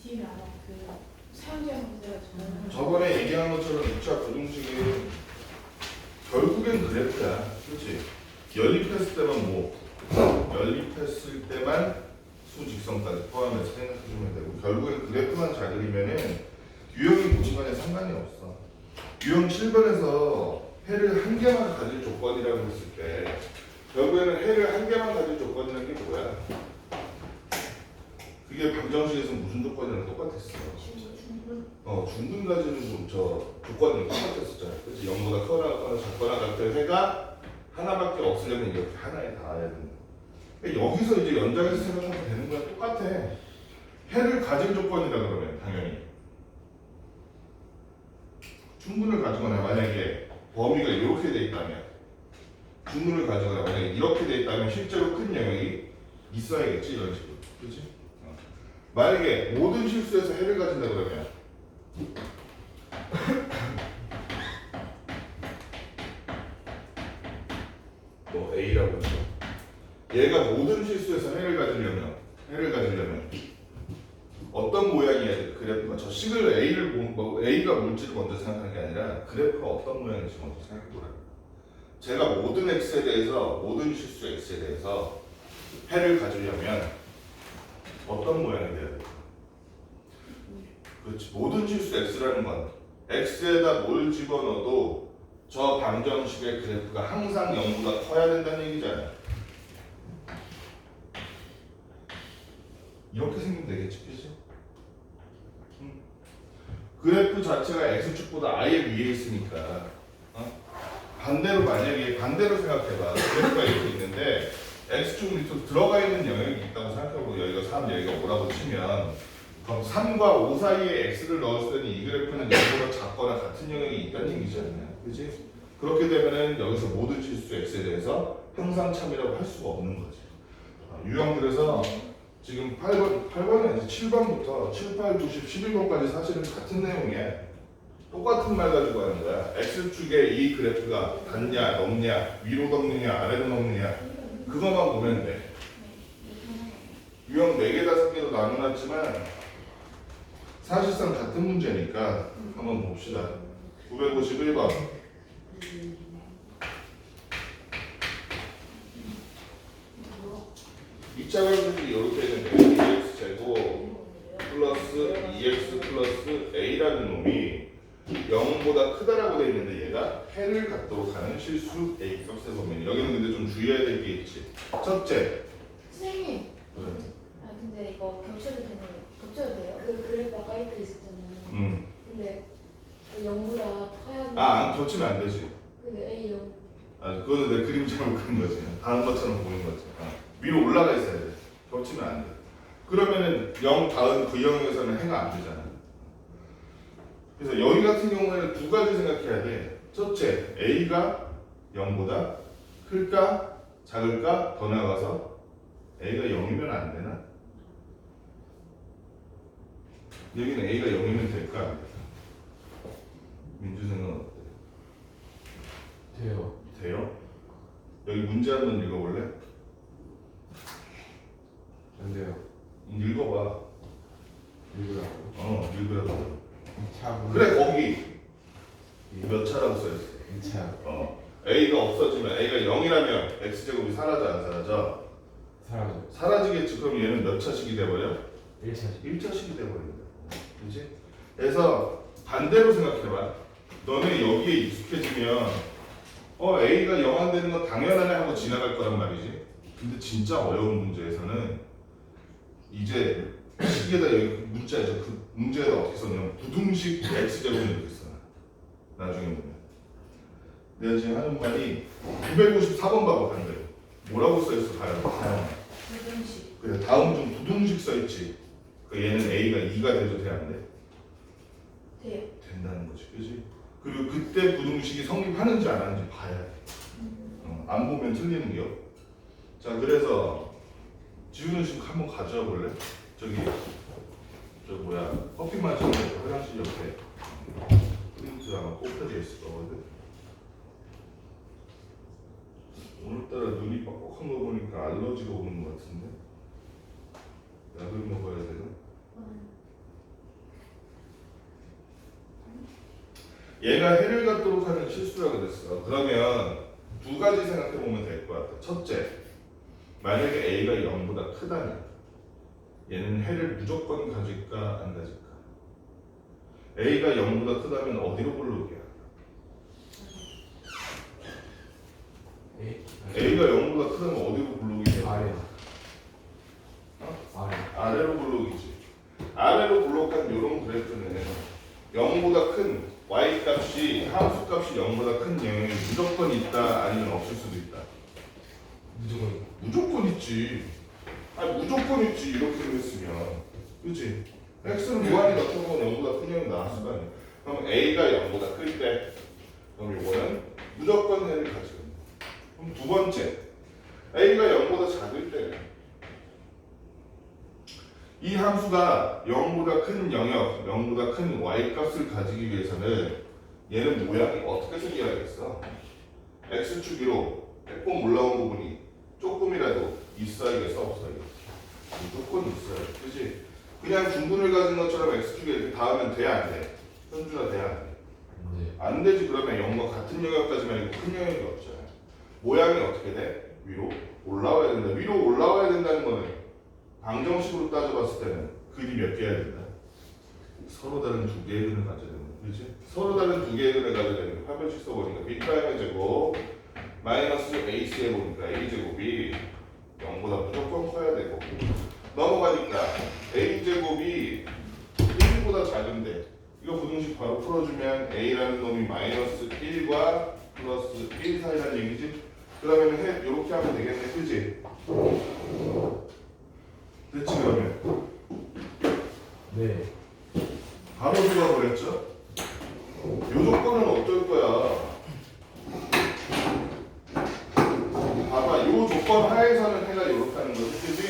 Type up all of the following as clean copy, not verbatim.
DT는 아마 그 사용자 문제가 저번에 얘기한 것처럼 2차 부등식은 결국엔 그래프야. 그렇지? 연립했을 때만 뭐 연립했을 때만 수직선까지 포함해서 생각해주면 되고 결국엔 그래프만 잘 그리면은 유형이 뭐지 간에 상관이 없어. 유형 7번에서 해를 한 개만 가질 조건이라고 했을 때 결국에는 해를 한 개만 가질 조건이라는 게 뭐야? 그게 방정식에서 무슨 조건이랑 똑같았어? 중근 가지는 조건이랑 똑같았었잖아. 그치? 0보다 크거나 작거나 같은 해가 하나밖에 없으려면 이렇게 하나에 닿아야 된다. 그러니까 여기서 이제 연장해서 생각하면 되는 거랑 똑같아. 해를 가질 조건이라 그러면 당연히 중근을 가지거나 만약에 범위가 이렇게 돼 있다면 중근을 가지거나 만약에 이렇게 돼 있다면 실제로 큰 영역이 있어야겠지 이런 식으로. 그렇지? 만약에 모든 실수에서 해를 가진다 그러면 뭐 A라고 했죠. 얘가 모든 실수에서 해를 가지려면 어떤 모양이어야 돼? 그래프가 저 식을 A가 뭘지를 먼저 생각하는 게 아니라 그래프가 어떤 모양인지 먼저 생각해 보라. 제가 모든 X에 대해서 모든 실수 X에 대해서 해를 가지려면 어떤 모양이 돼야 돼? 그렇지. 모든 실수 X라는 건 X에다 뭘 집어넣어도 저 방정식의 그래프가 항상 0보다 커야 된다는 얘기잖아요. 이렇게 생기면 되겠지, 그치? 그래프 자체가 X축보다 아예 위에 있으니까 반대로 생각해봐. 그래프가 이렇게 있는데 X축 밑으로 들어가 있는 영역이 있다고 생각해보고 여기가 3, 여기가 5라고 치면 그럼 3과 5 사이에 X를 넣었을 때는 이 그래프는 0보다 작거나 같은 영역이 있다는 얘기잖아요. 그치? 그렇게 되면은 여기서 모든 실수 X에 대해서 항상 참이라고 할 수가 없는 거지. 유형 그래서 지금 8번이 아니지 7번부터 7, 8, 9, 10, 11번까지 사실은 같은 내용이야. 똑같은 말 가지고 하는 거야. X축에 이 그래프가 닿냐, 넘냐, 위로 넘느냐, 아래로 넘느냐 그것만 보면 돼. 유형 4개, 5개로 나눠놨지만 사실상 같은 문제니까 한번 봅시다. 951번. 이차 방정식이 이렇게 되는데 2x제곱 플러스 2x 플러스 a라는 놈이 0보다 크다라고 되어 있는데 얘가 해를 갖도록 하는 실수 a 값의 범위. 여기는 근데 좀 주의해야 될 게 있지. 첫째. 선생님. 근데 이거 겹쳐도 돼요? 그 그래프가 까이트 있었잖아요. 근데 0보다 커야 안 겹치면 안 되지. 근데 A 0. 그거는 내 그림 잘못 그린 거지. 다른 것처럼 보는 거지. 위로 올라가 있어야 돼. 겹치면 안 돼. 그러면은 0 다음 그 영역에서는 해가 안 되잖아. 그래서 여기 같은 경우에는 두 가지 생각해야 돼. 첫째, A가 0보다 클까 작을까 더 나가서 A가 0이면 안 되나? 여기는 A가 0이면 될까? 안 될까? 민주 생각은 어때? 돼요. 돼요? 여기 문제 한번 읽어볼래? 안 돼요. 읽어봐. 읽으라고요? 읽으라고. 2차 그래, 거기 몇 차라고 써있어? 2차 A가 없어지면 A가 0이라면 X제곱이 사라져 안 사라져? 사라져. 사라지겠지. 그럼 얘는 몇 차식이 돼버려? 1차식. 1차식이 돼버린다. 그치? 그래서 반대로 생각해봐. 너네 여기에 익숙해지면 A가 0 안 되는 건 당연하네 하고 지나갈 거란 말이지. 근데 진짜 어려운 문제에서는 이제 식에다 여기 문자에서 그 문제에다 어떻게 썼냐면 부등식 X제곱을 이렇게 써. 나중에 보면. 내가 지금 하는 말이 954번 봐봐 반대로. 뭐라고 써있어 가요? 부등식. 그래 다음 중 부등식 써있지. 얘는 A가 2가 돼도 돼 안 돼? 돼요. 된다는 거지, 그지? 그리고 그때 부등식이 성립하는지 안 하는지 봐야 돼. 안 보면 틀리는 겨. 자, 그래서 지우는 식 한번 가져와 볼래? 커피 마시는 화장실 옆에 프린트 아마 꽂혀져 있을 거거든. 오늘따라 눈이 뻑뻑한 거 보니까 알러지가 오는 거 같은데. 약을 먹어야 되나? 얘가 해를 갖도록 하는 실수라 그랬어. 그러면 두 가지 생각해 보면 될 것 같아. 첫째, 만약에 A가 0보다 크다면 얘는 해를 무조건 가질까 안 가질까? A가 0보다 크다면 어디로 불러오게? A가 0보다 크다면 어디로 불러오게 돼? 아래. 어? 아래. 아래로 불러오기지. 아래로 불러오는 이런 그래프는 0보다 큰 y 값이 함수 값이 0보다 큰 영역이 무조건 있다 아니면 없을 수도 있다. 무조건. 무조건 있지. 아니 무조건 있지 이렇게 했으면, 그렇지? x는 무한히 낮춰보면 0보다 큰 영역이 나왔을 거 아니야. 그럼 a가 0보다 클 때, 그럼 이거는 무조건 해를 가지고 있는 거야. 그럼 두 번째, a가 0보다 작을 때는 이 함수가 0보다 큰 영역, 0보다 큰 y값을 가지기 위해서는 얘는 모양이 어떻게 생겨야겠어? x축 위로 빼꼼 올라온 부분이 조금이라도 있어야겠어, 없어야겠어? 무조건 있어요, 그치? 그냥 중분을 가진 것처럼 x축에 이렇게 닿으면 돼, 안 돼? 현준아, 돼, 안 돼? 네. 안 되지. 그러면 0과 같은 영역까지만 있고 큰 영역이 없잖아요. 모양이 어떻게 돼? 위로 올라와야 된다. 위로 올라와야 된다는 거는 방정식으로 따져봤을 때는 근이 몇 개야 된다? 서로 다른 두 개의 근을 가져야 된다. 그렇지? 서로 다른 두 개의 근을 가져야 되는 거. 화면식 써보니까 B'의 제곱 마이너스 AC 해보니까 A제곱이 0보다 무조건 커야 되고, 넘어가니까 A제곱이 1보다 작은데 이거 부등식 바로 풀어주면 A라는 놈이 마이너스 1과 플러스 1 사이라는 얘기지? 그러면 이렇게 하면 되겠네, 그지? 됐지 그러면? 네. 바로 들어가 버렸죠? 요 조건은 어떨 거야? 봐봐, 요 조건 하에서는 해가 이렇게 하는 거지, 그지?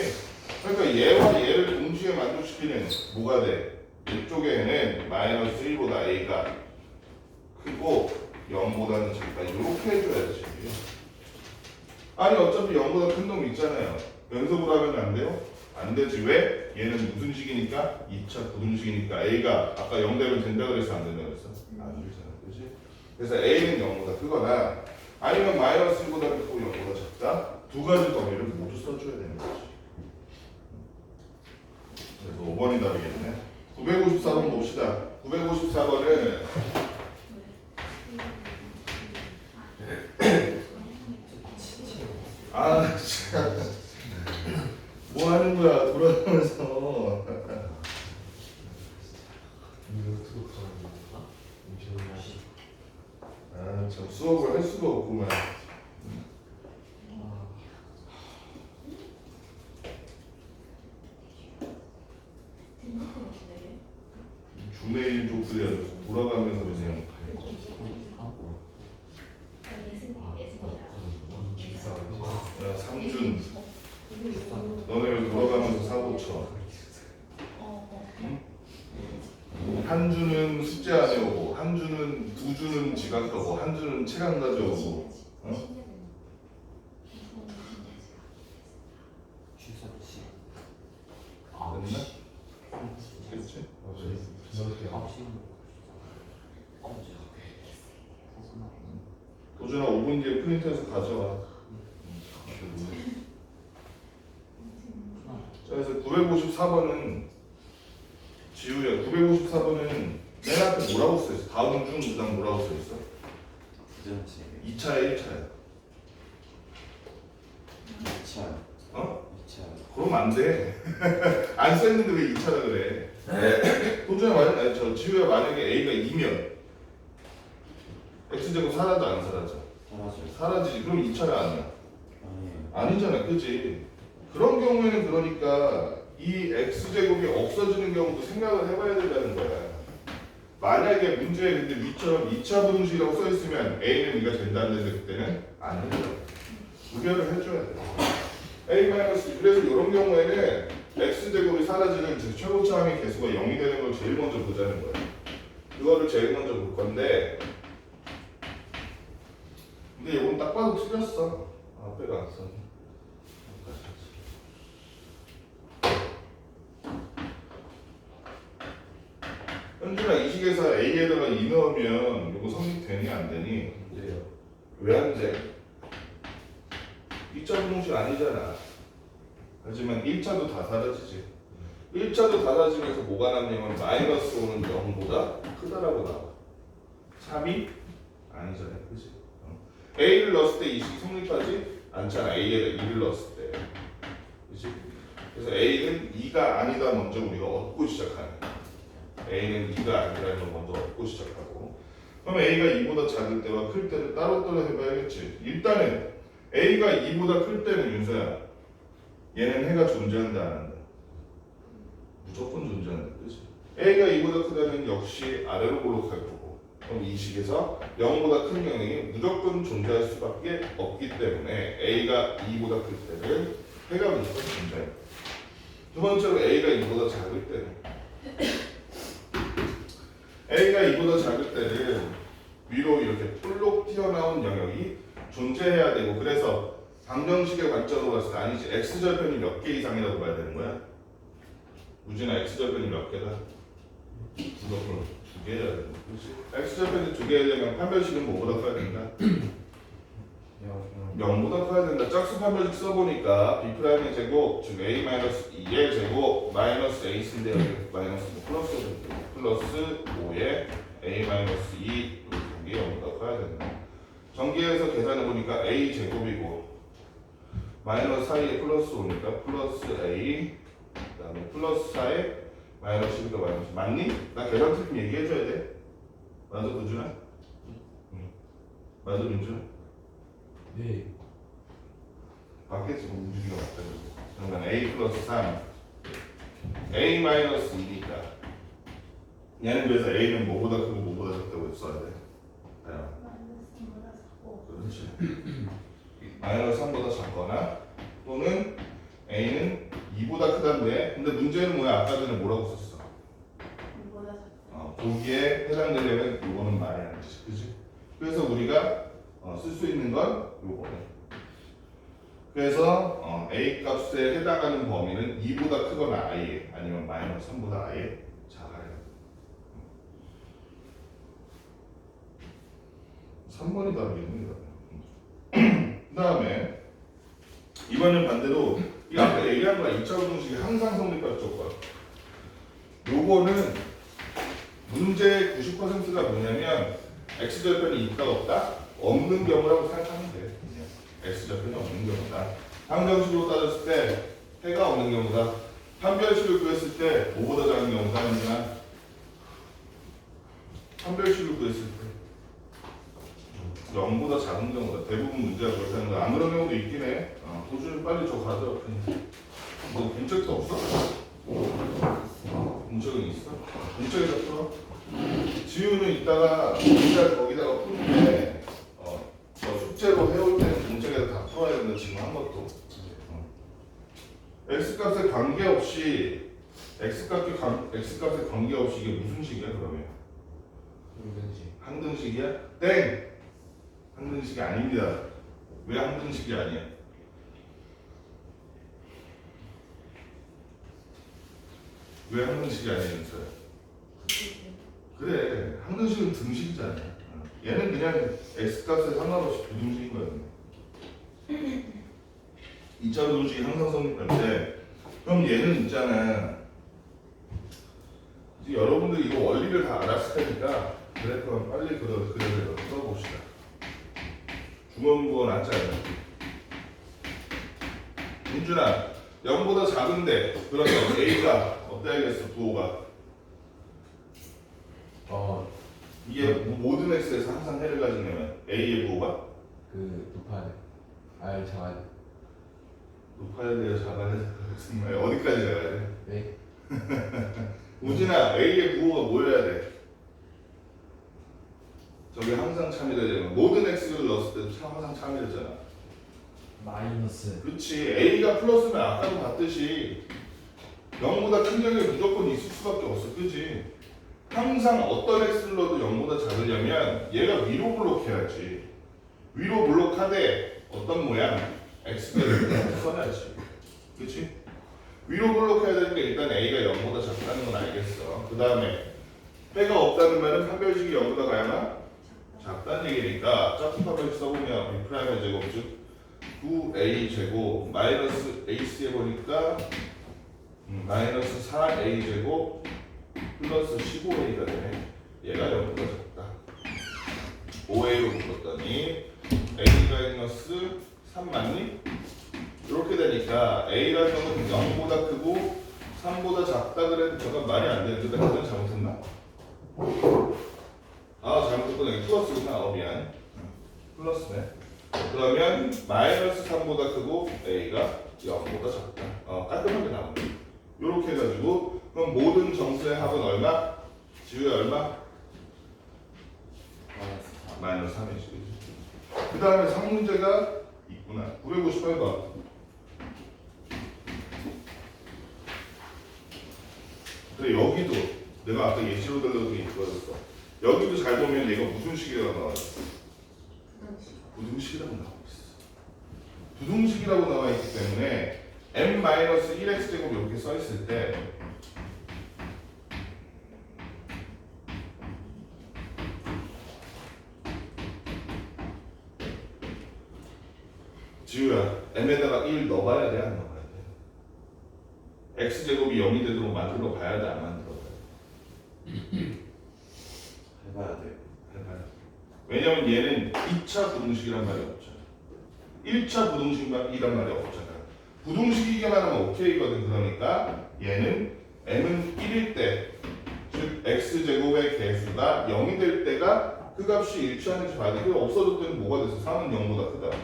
그러니까 얘와 얘를 동시에 만족시키는 뭐가 돼? 이쪽에는 마이너스 1보다 a가 크고 0보다는 작다. 이렇게 해줘야지. 아니 어차피 0보다 큰 놈이 있잖아요. 연속으로 하면 안 돼요? 안 되지. 왜? 얘는 무슨 식이니까? 2차 부등식이니까 a가 아까 0 되면 된다 그래서 안 된다 그랬어? 안 되잖아. 그렇지? 그래서 a는 0보다 크거나 아니면 마이너스 1보다 크고 0보다 작다. 두 가지 범위를 모두 써줘야 되는 거지. 그래서 5번이 답이겠네. 954번 봅시다. 954번은 아 진짜 뭐 하는 거야 돌아가면서. 이거 수급하는 건가? 아참 수업을 할 수가 없구만. 주메일 족들이 돌아가면서 그냥 야 삼준 너네 여기 돌아가면서 사고 쳐. 한 주는 숙제 안 해오고, 한 주는 두 주는 지각하고, 한 주는 책 안 가져오고. 어? 됐나? 그렇지? 도준아 5분 뒤에 프린트해서 가져와. 자, 그래서 954번은 지우야. 954번은 맨 앞에 뭐라고 써있어? 다음 중 그다음 뭐라고 써있어? 2차야 1차야? 2차. 어? 2차. 그러면 안 돼. 안 써있는데 왜 2차라 그래? 도준아 아니 저 지우야 만약에 A가 2면 X제곱 사라져 안 사라져? 사라져요. 사라지지. 그럼 2차야 아니야? 아니에요. 아니잖아, 그치? 그런 경우에는 그러니까 이 x제곱이 없어지는 경우도 생각을 해봐야 된다는 거야. 만약에 문제에 근데 위처럼 2차 부등식이라고 써있으면 a는 이가 된다 안 된다 그때는 아니에요. 구별을 해줘야 돼. a-, 그래서 이런 경우에는 x제곱이 사라지는 즉 최고차항의 개수가 0이 되는 걸 제일 먼저 보자는 거야. 그거를 제일 먼저 볼 건데, 근데 이건 딱 봐도 틀렸어. 앞에가 안 써. 현준아 이 식에서 A에다가 2 넣으면 이거 성립되니 안 되니? 문제요. 왜 안 돼? 2차 분홍식 아니잖아. 하지만 1차도 다 사라지지. 1차도 다 사라지면서 뭐가 남냐면 마이너스 5는 0보다 크다라고 나와. 3이 아니잖아. 그치? A를 넣었을 때 이 식이 성립하지 않잖아. A에다 2를 넣었을 때. 그치? 그래서 A는 2가 아니다 먼저 우리가 얻고 시작하는 거야. A는 2가 아니라는 걸 먼저 얻고 시작하고, 그럼 A가 2보다 작을 때와 클 때를 따로따로 해봐야겠지. 일단은 A가 2보다 클 때는 윤서야, 얘는 해가 존재한다 안 한다? 무조건 존재한다. 그치? A가 2보다 크다는 역시 아래로 볼록할 거고, 그럼 이 식에서 0보다 큰 경향이 무조건 존재할 수밖에 없기 때문에 A가 2보다 클 때는 해가 무조건 존재해. 두 번째로 A가 2보다 작을 때는 A가 2보다 작을 때는 위로 이렇게 볼록 튀어나온 영역이 존재해야 되고, 그래서 방정식의 관점으로 봤을 때 아니지, x절편이 몇 개 이상이라고 봐야 되는 거야? 우진아 x절편이 몇 개다? 무조건 2개여야 되는 거지. x절편이 2개려면 판별식은 뭐보다 커야 된다? 0보다 커야 된다. 짝수 판별식 써보니까 b'의 제곱 즉 a-2의 제곱 마이너스 a인데 여기 마이너스 플러스 5에 a-2 이게 0보다 커야 된다. 전기에서 계산해보니까 a 제곱이고 마이너스 4에 플러스 5니까 플러스 a 그 다음에 플러스 4에 마이너스 12가 마이너스. 맞니? 나 계산 틀림 얘기해줘야 돼. 맞아 도준아? 응. 맞아 민준아? 네. 맞겠지, 민준이가 맞다. 그러면 a 플러스 3 a 마이너스 2니까 얘는 그래서 a는 뭐보다 크고 뭐보다 작다고 써야 돼. 그렇지. 마이너스 3보다 작거나 또는 a는 2보다 크다인데, 근데 문제는 뭐야? 아까 전에 뭐라고 썼어? 보기에 해당되려면 이거는 말이 안 되지, 그지? 그래서 우리가 쓸 수 있는 건 요거네. 그래서 a 값에 해당하는 범위는 2보다 크거나 아예, 아니면 마이너스 3보다 아예 작아요. 3번이 답이겠네. 그 다음에 이번엔 반대로 이 아까 얘기한 거야. 2차 방정식이 항상 성립할 조건. 요거는 문제의 90%가 뭐냐면 x절편이 있다 없다? 없는 경우라고 생각하면 돼. x절편이 없는 경우다. 방정식으로 따졌을 때 해가 없는 경우다. 판별식을 구했을 때 뭐보다 작은 경우다. 아니면 판별식을 구했을 때 0보다 작은 경우다. 대부분 문제가 그렇다는 거야. 안 그런 경우도 있긴 해. 도준이 빨리 저 가져. 너 분책도 없어? 분책은 있어? 분책에다 풀어? 지우는 이따가 문제 거기다가 푸는데 저 숙제로 해올 때는 분책에다 다 풀어야 된다. 지금 한 것도. x값에 관계없이 x값에 관계없이 이게 무슨 식이야 그러면? 항등식이야? 땡! 항등식이 아닙니다. 왜 항등식이 아니야? 왜 항등식이 아니면서요? 그래, 항등식은 등식이잖아. 얘는 그냥 x값에 상관없이 부등식인 거야. 2차 부등식이 항상 성립할 때, 그럼 얘는 있잖아. 이제 여러분들 이거 원리를 다 알았을 테니까 그래프만 빨리 그래서 풀어봅시다. 중원부호 낫잖아요. 민준아, 0보다 작은데 그러면 a가 어때야겠어? 부호가 이게 모든 x에서 항상 해를 가지려면 a의 부호가 높아야 돼. R 작아야 돼. 높아야 돼요? 작아야 돼요? 정말 어디까지 작아야 돼? 네. 우진아, a의 부호가 뭐여야 돼? 저게 항상 참이되잖아. 모든 x를 넣었을 때 항상 참이되잖아. 마이너스. 그렇지. a가 플러스면 아까도 봤듯이 0보다 큰 경우에 무조건 있을 수밖에 없어. 그치? 항상 어떤 x를 넣어도 0보다 작으려면 얘가 위로 블록해야지. 위로 블록하되 어떤 모양? x를 써야지. 그치? 위로 블록해야 되니까 일단 a가 0보다 작다는 건 알겠어. 그 다음에 해가 없다는 말은 판별식이 0보다 가야만 작다는 얘기니까 짝꿍 판별식 써보면 B 프라임의 제곱 즉 9A 제곱 마이너스 AC 해보니까 마이너스 4A 제곱 플러스 15A가 되네. 얘가 0보다 작다. 5A로 묶었더니 A 마이너스 3 맞니? 이렇게 되니까 A라는 놈은 0보다 크고 3보다 작다 그래도 저건 말이 안 되는데 내가 그건 잘못했나? 아 잘못했구나. 플러스구나. 미안. 플러스네. 그러면 마이너스 3보다 크고 A가 0보다 작다. 깔끔하게 나오네. 이렇게 해가지고 그럼 모든 정수의 합은 얼마? 지우야 얼마? 마이너스 3이지. 그 다음에 상문제가 있구나. 958번. 그래 여기도 내가 아까 예시로 들려도 이거였어. 여기도 잘 보면 얘가 무슨 식이라고 나와 있어? 부등식이라고 나와 있어. 부등식이라고 나와 있기 때문에 m-1x 제곱 이렇게 써 있을 때 지우야 m에다가 1 넣어봐야 돼 안 넣어봐야 돼? x 제곱이 0이 되도록 만들어 봐야 돼 안 만들어 봐야 돼? 해봐야 돼요. 해봐야 돼. 왜냐면 얘는 2차 부등식이란 말이 없잖아. 1차 부등식이란 말이 없잖아. 부등식이기만 하면 오케이거든. 그러니까 얘는 m은 1일 때, 즉 x제곱의 개수가 0이 될 때가 그 값이 일치하는지 봐야 돼. 그게 없어졌더니 뭐가 됐어? 3은 0보다 크다.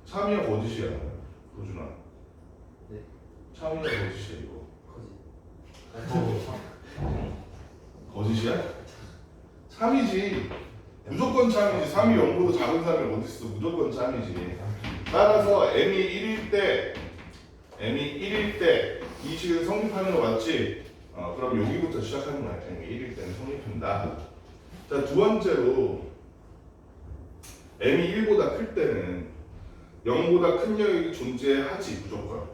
3이야 거짓이야? 도준아. 네. 3이야 거짓이야 이거. 거짓. 거짓이야? 3이지. 무조건 참이지. 3이 0보다 작은 사람이 어디 있어? 무조건 참이지. 따라서 m이 1일 때 이 식에서 성립하는 거 맞지? 그럼 여기부터 시작하는 거야. m이 1일 때는 성립한다. 자, 두 번째로 m이 1보다 클 때는 0보다 큰 영역이 존재하지 무조건.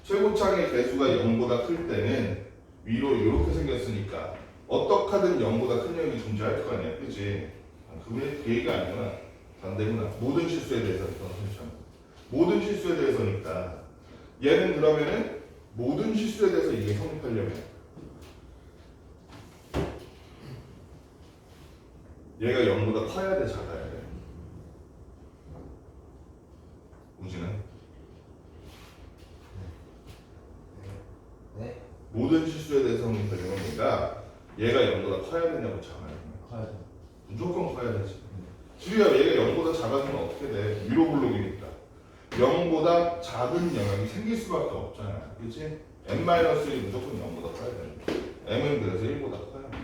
최고창의 개수가 0보다 클 때는 위로 이렇게 생겼으니까 어떻게든 0보다 큰 영역이 존재할 거 아니야, 그치? 그 얘기가 아니구나. 반대구나. 모든 실수에 대해서니까. 모든 실수에 대해서니까 얘는 그러면은 모든 실수에 대해서 이게 성립하려면 얘가 0보다 커야 돼, 작아야 돼? 우진은? 네. 모든 실수에 대해서 성립하려면 얘가 0보다 커야 되냐고 작아야 되냐? 커야 돼. 무조건 커야 되지. 지우야 얘가 0보다 작아지면 어떻게 돼? 위로 블록이니까 0보다 작은 영역이 생길 수밖에 없잖아. 그치? m-1이 무조건 0보다 커야 되는 거야. m은 그래서 1보다 커야 돼.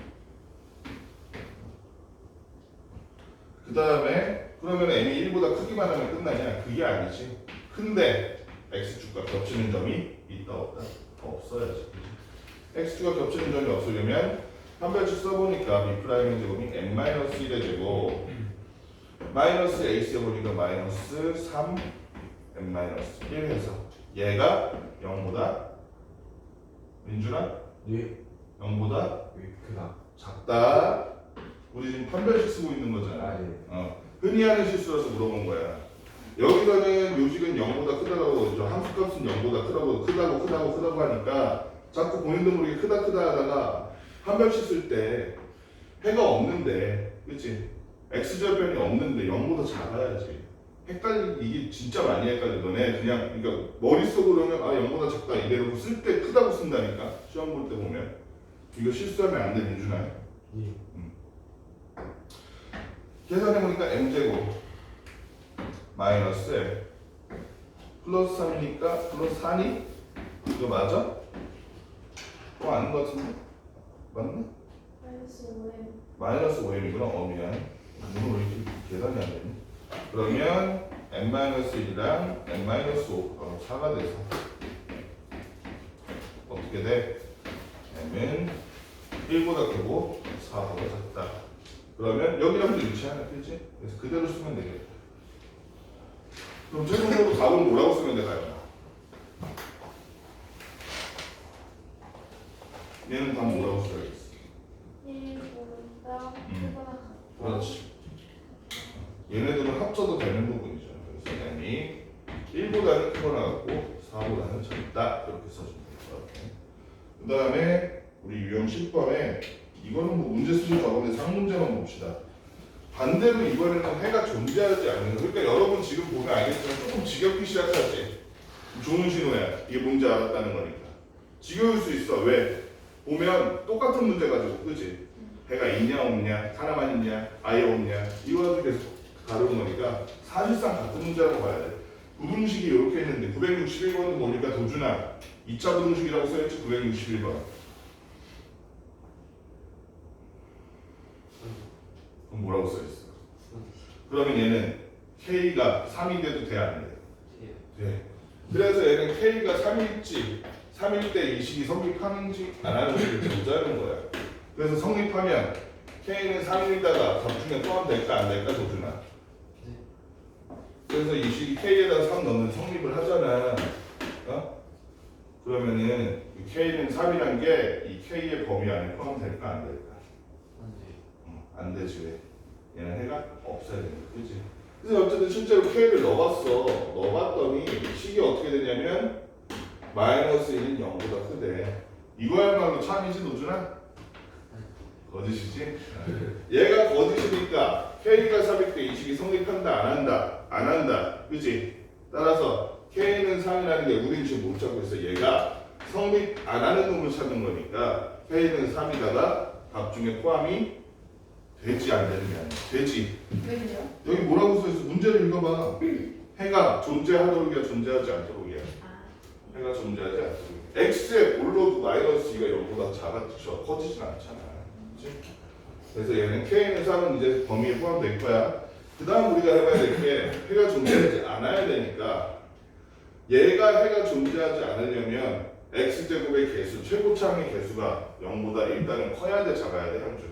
그 다음에 그러면 m이 1보다 크기만 하면 끝나냐? 그게 아니지. 근데 x축과 겹치는 점이 있다 없다? 없어야지. x축과 겹치는 점이 없으려면 판별식 써보니까 b'의 제곱이 m-1의 제곱 마이너스 ac 해보니까 마이너스 3 m-1 해서 얘가 0보다 민준아? 네. 0보다 크다. 작다. 우리 지금 판별식 쓰고 있는 거잖아. 아 예. 흔히 하는 실수라서 물어본 거야. 여기서는 요식은 0보다 크다고 저 함수값은 0보다 크다고 하니까 자꾸 본인도 모르게 크다 하다가 판별식 쓸 때 해가 없는데, 그치? x절편이 없는데 0보다 작아야지. 이게 진짜 많이 헷갈려. 너네 그냥 그러니까 머릿속으로는 0보다 작다 이대로 쓸 때 크다고 쓴다니까. 시험 볼 때 보면 이거 실수하면 안 돼, 민준아. 예. 계산해보니까 m제곱 마이너스 플러스 3이니까 플러스 4니? 이거 맞아? 아닌 것 같은데? 맞나? 마이너스 5m. 마이너스 5m이구나. 미안. 오늘 왜 이렇게 계산이 안 되니? 그러면 n-1이랑 n-5 4가 돼서 어떻게 돼? m은 1보다 크고 4보다 작다. 그러면 여기랑도 일치하나, 그렇지? 그래서 그대로 쓰면 되겠다. 그럼 최종적으로 답은 뭐라고 쓰면 될까요? 얘는 다 뭐라고 써야겠어? 1보다 크거나 같다. 그렇지. 얘네들은 합쳐도 되는 부분이죠. 그래서 n이 1보다는 크거나 같고 4보다는 작다 이렇게 써주면 될것 같아요. 그 다음에 우리 유형 10번에 이거는 뭐 문제 수준 적은데 상문제만 봅시다. 반대로 이번에는 해가 존재하지 않는 거. 그러니까 여러분 지금 보면 알겠지만 조금 지겹기 시작하지. 좋은 신호야. 이게 뭔지 알았다는 거니까. 지겨울 수 있어. 왜? 보면 똑같은 문제 가지고 그지? 해가 있냐 없냐, 하나만 있냐, 아예 없냐 이거 가지고 계속 다루는 거니까 사실상 같은 문제라고 봐야 돼. 부등식이 이렇게 했는데 961번은 보니까 도준아 2차 부등식이라고 써있지. 961번 그럼 뭐라고 써있어? 그러면 얘는 K가 3인데도 돼 안 돼? 돼. 그래서 얘는 K가 3일지 3일 때 이 식이 성립하는지 안 하는지를 보자는 거야. 그래서 성립하면 K는 3일에다가 답 중에 포함될까 안 될까 도준아? 그래서 이 식이 K에다가 3 넣으면 성립을 하잖아. 어? 그러면은 이 K는 3이란 게 이 K의 범위 안에 포함될까 안 될까? 안 되지. 왜? 얘는 해가 없어야 되는 거야. 그치? 그래서 어쨌든 실제로 K를 넣어봤더니 식이 어떻게 되냐면 마이너스 1은 0보다 크대. 이거야말로 참이지 도준아? 거짓이지? 얘가 거짓이니까 K가 3일 때 이 식이 성립한다 안 한다? 안 한다. 그치? 따라서 K는 3이라는 게 우린 지금 못 찾고 있어. 얘가 성립 안 하는 놈을 찾는 거니까 K는 3이다가 답 중에 포함이 되지 안 되는 게 아니야. 되지. 왜요? 여기 뭐라고 써있어? 문제를 읽어봐. 해가 존재하도록이야 존재하지 않도록이야. 해가 존재하지 않도록. X의 볼로도 마이너스 2가 0보다 작아져 커지진 않잖아. 그치? 그래서 얘는 K는 3은 이제 범위에 포함될 거야. 그 다음 우리가 해봐야 될 게 해가 존재하지 않아야 되니까 얘가 해가 존재하지 않으려면 X제곱의 개수, 최고차항의 개수가 0보다 일단은 커야 돼 작아야 돼 형준아?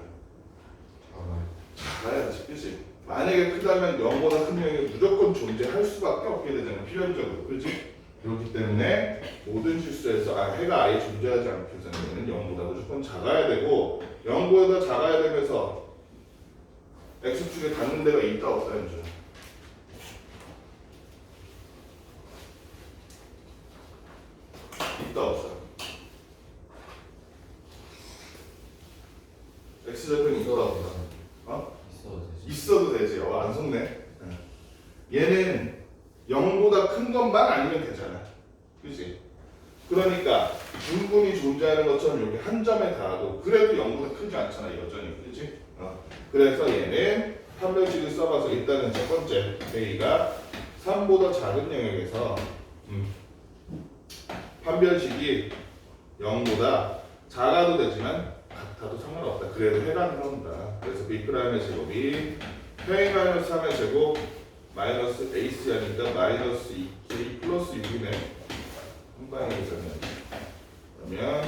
작아야 돼. 그치? 만약에 크다면 0보다 큰 영역이 무조건 존재할 수밖에 없게 되잖아 필연적으로. 그렇지? 그렇기 때문에 모든 실수에서 해가 아예 존재하지 않게 해서는 0보다 무조건 작아야 되고 0보다 작아야 되면서 X축에 닿는 데가 있다 없다 현준? 있다 없어? X좌표는 있다 없다? 어? 있어도 되지. 안 속네. 얘는 0보다 큰 것만 아니면 되잖아. 그치? 그러니까 분분이 존재하는 것처럼 여기 한 점에 닿아도 그래도 0보다 크지 않잖아 여전히. 그치? 그래서 얘는 판별식을 써봐서 일단은 첫 번째 A가 3보다 작은 영역에서 판별식이 0보다 작아도 되지만 같아도 상관없다. 그래도 해가 나온다. 그래서 B'의 제곱이 K-3의 제곱 마이너스 AC하니까 마이너스 2K 플러스 6이네. 한 방에 있으면 그러면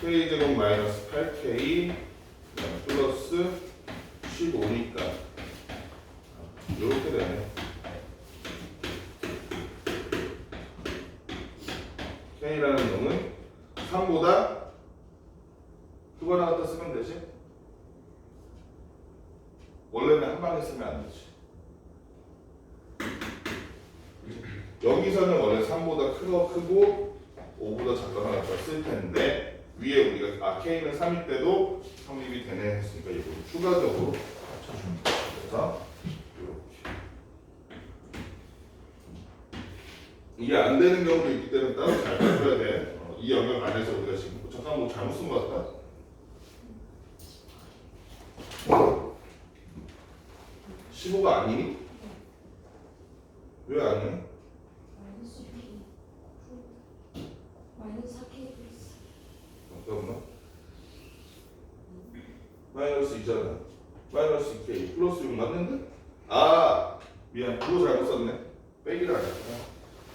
K제곱 마이너스 8K 플러스 15니까 이렇게 되네. K라는 놈은 3보다 크거나 같다 쓰면 되지? 원래는 한 방에 쓰면 안 되지. 여기서는 원래 3보다 크고 5보다 작거나 같다 쓸 텐데 위에 우리가 K는 3일 때도 성립이 되네 했으니까 이거 추가적으로 합쳐줍니다. 그래서 이렇게 이게 안 되는 경우도 있기 때문에 따로 잘 봐줘야 돼. 이 영역 안에서 우리가 지금 잠깐 뭐 잘못 쓴 것 같다. 15가 아니니? 왜 아니야? 마이너스 2. 마이너스 4K 플러스. 잠깐만. 마이너스 2잖아. 마이너스 2K 플러스 6 맞는데? 아 미안 그거 잘못 썼네. 빼기를 안 했구나.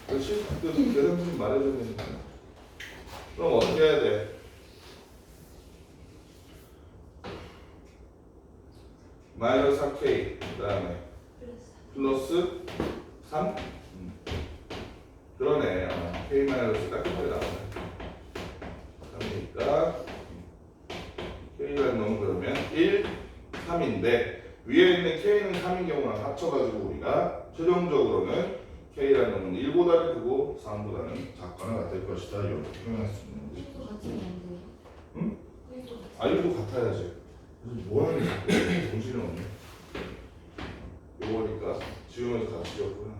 그렇지? 계산 좀 말해줘야 되니까. 그럼 어떻게 해야 돼? 마이너스 4K 그 다음에 플러스 3? 그러네. K 마이너스 깔끔하게 나오네. 그러니까 K라는 놈은 그러면 1, 3인데 위에 있는 K는 3인 경우랑 합쳐가지고 우리가 최종적으로는 K라는 놈은 1보다는 크고 3보다는 작거나 같을 것이다. 이렇게 표현할 수 있는 거지. 일도 같으면 안 돼요. 응? 일도 같으면. 아이도 같아야지. 그래서 뭐 하는 자꾸 정신이 없네. 요거니까 지우면서 같이 적구나.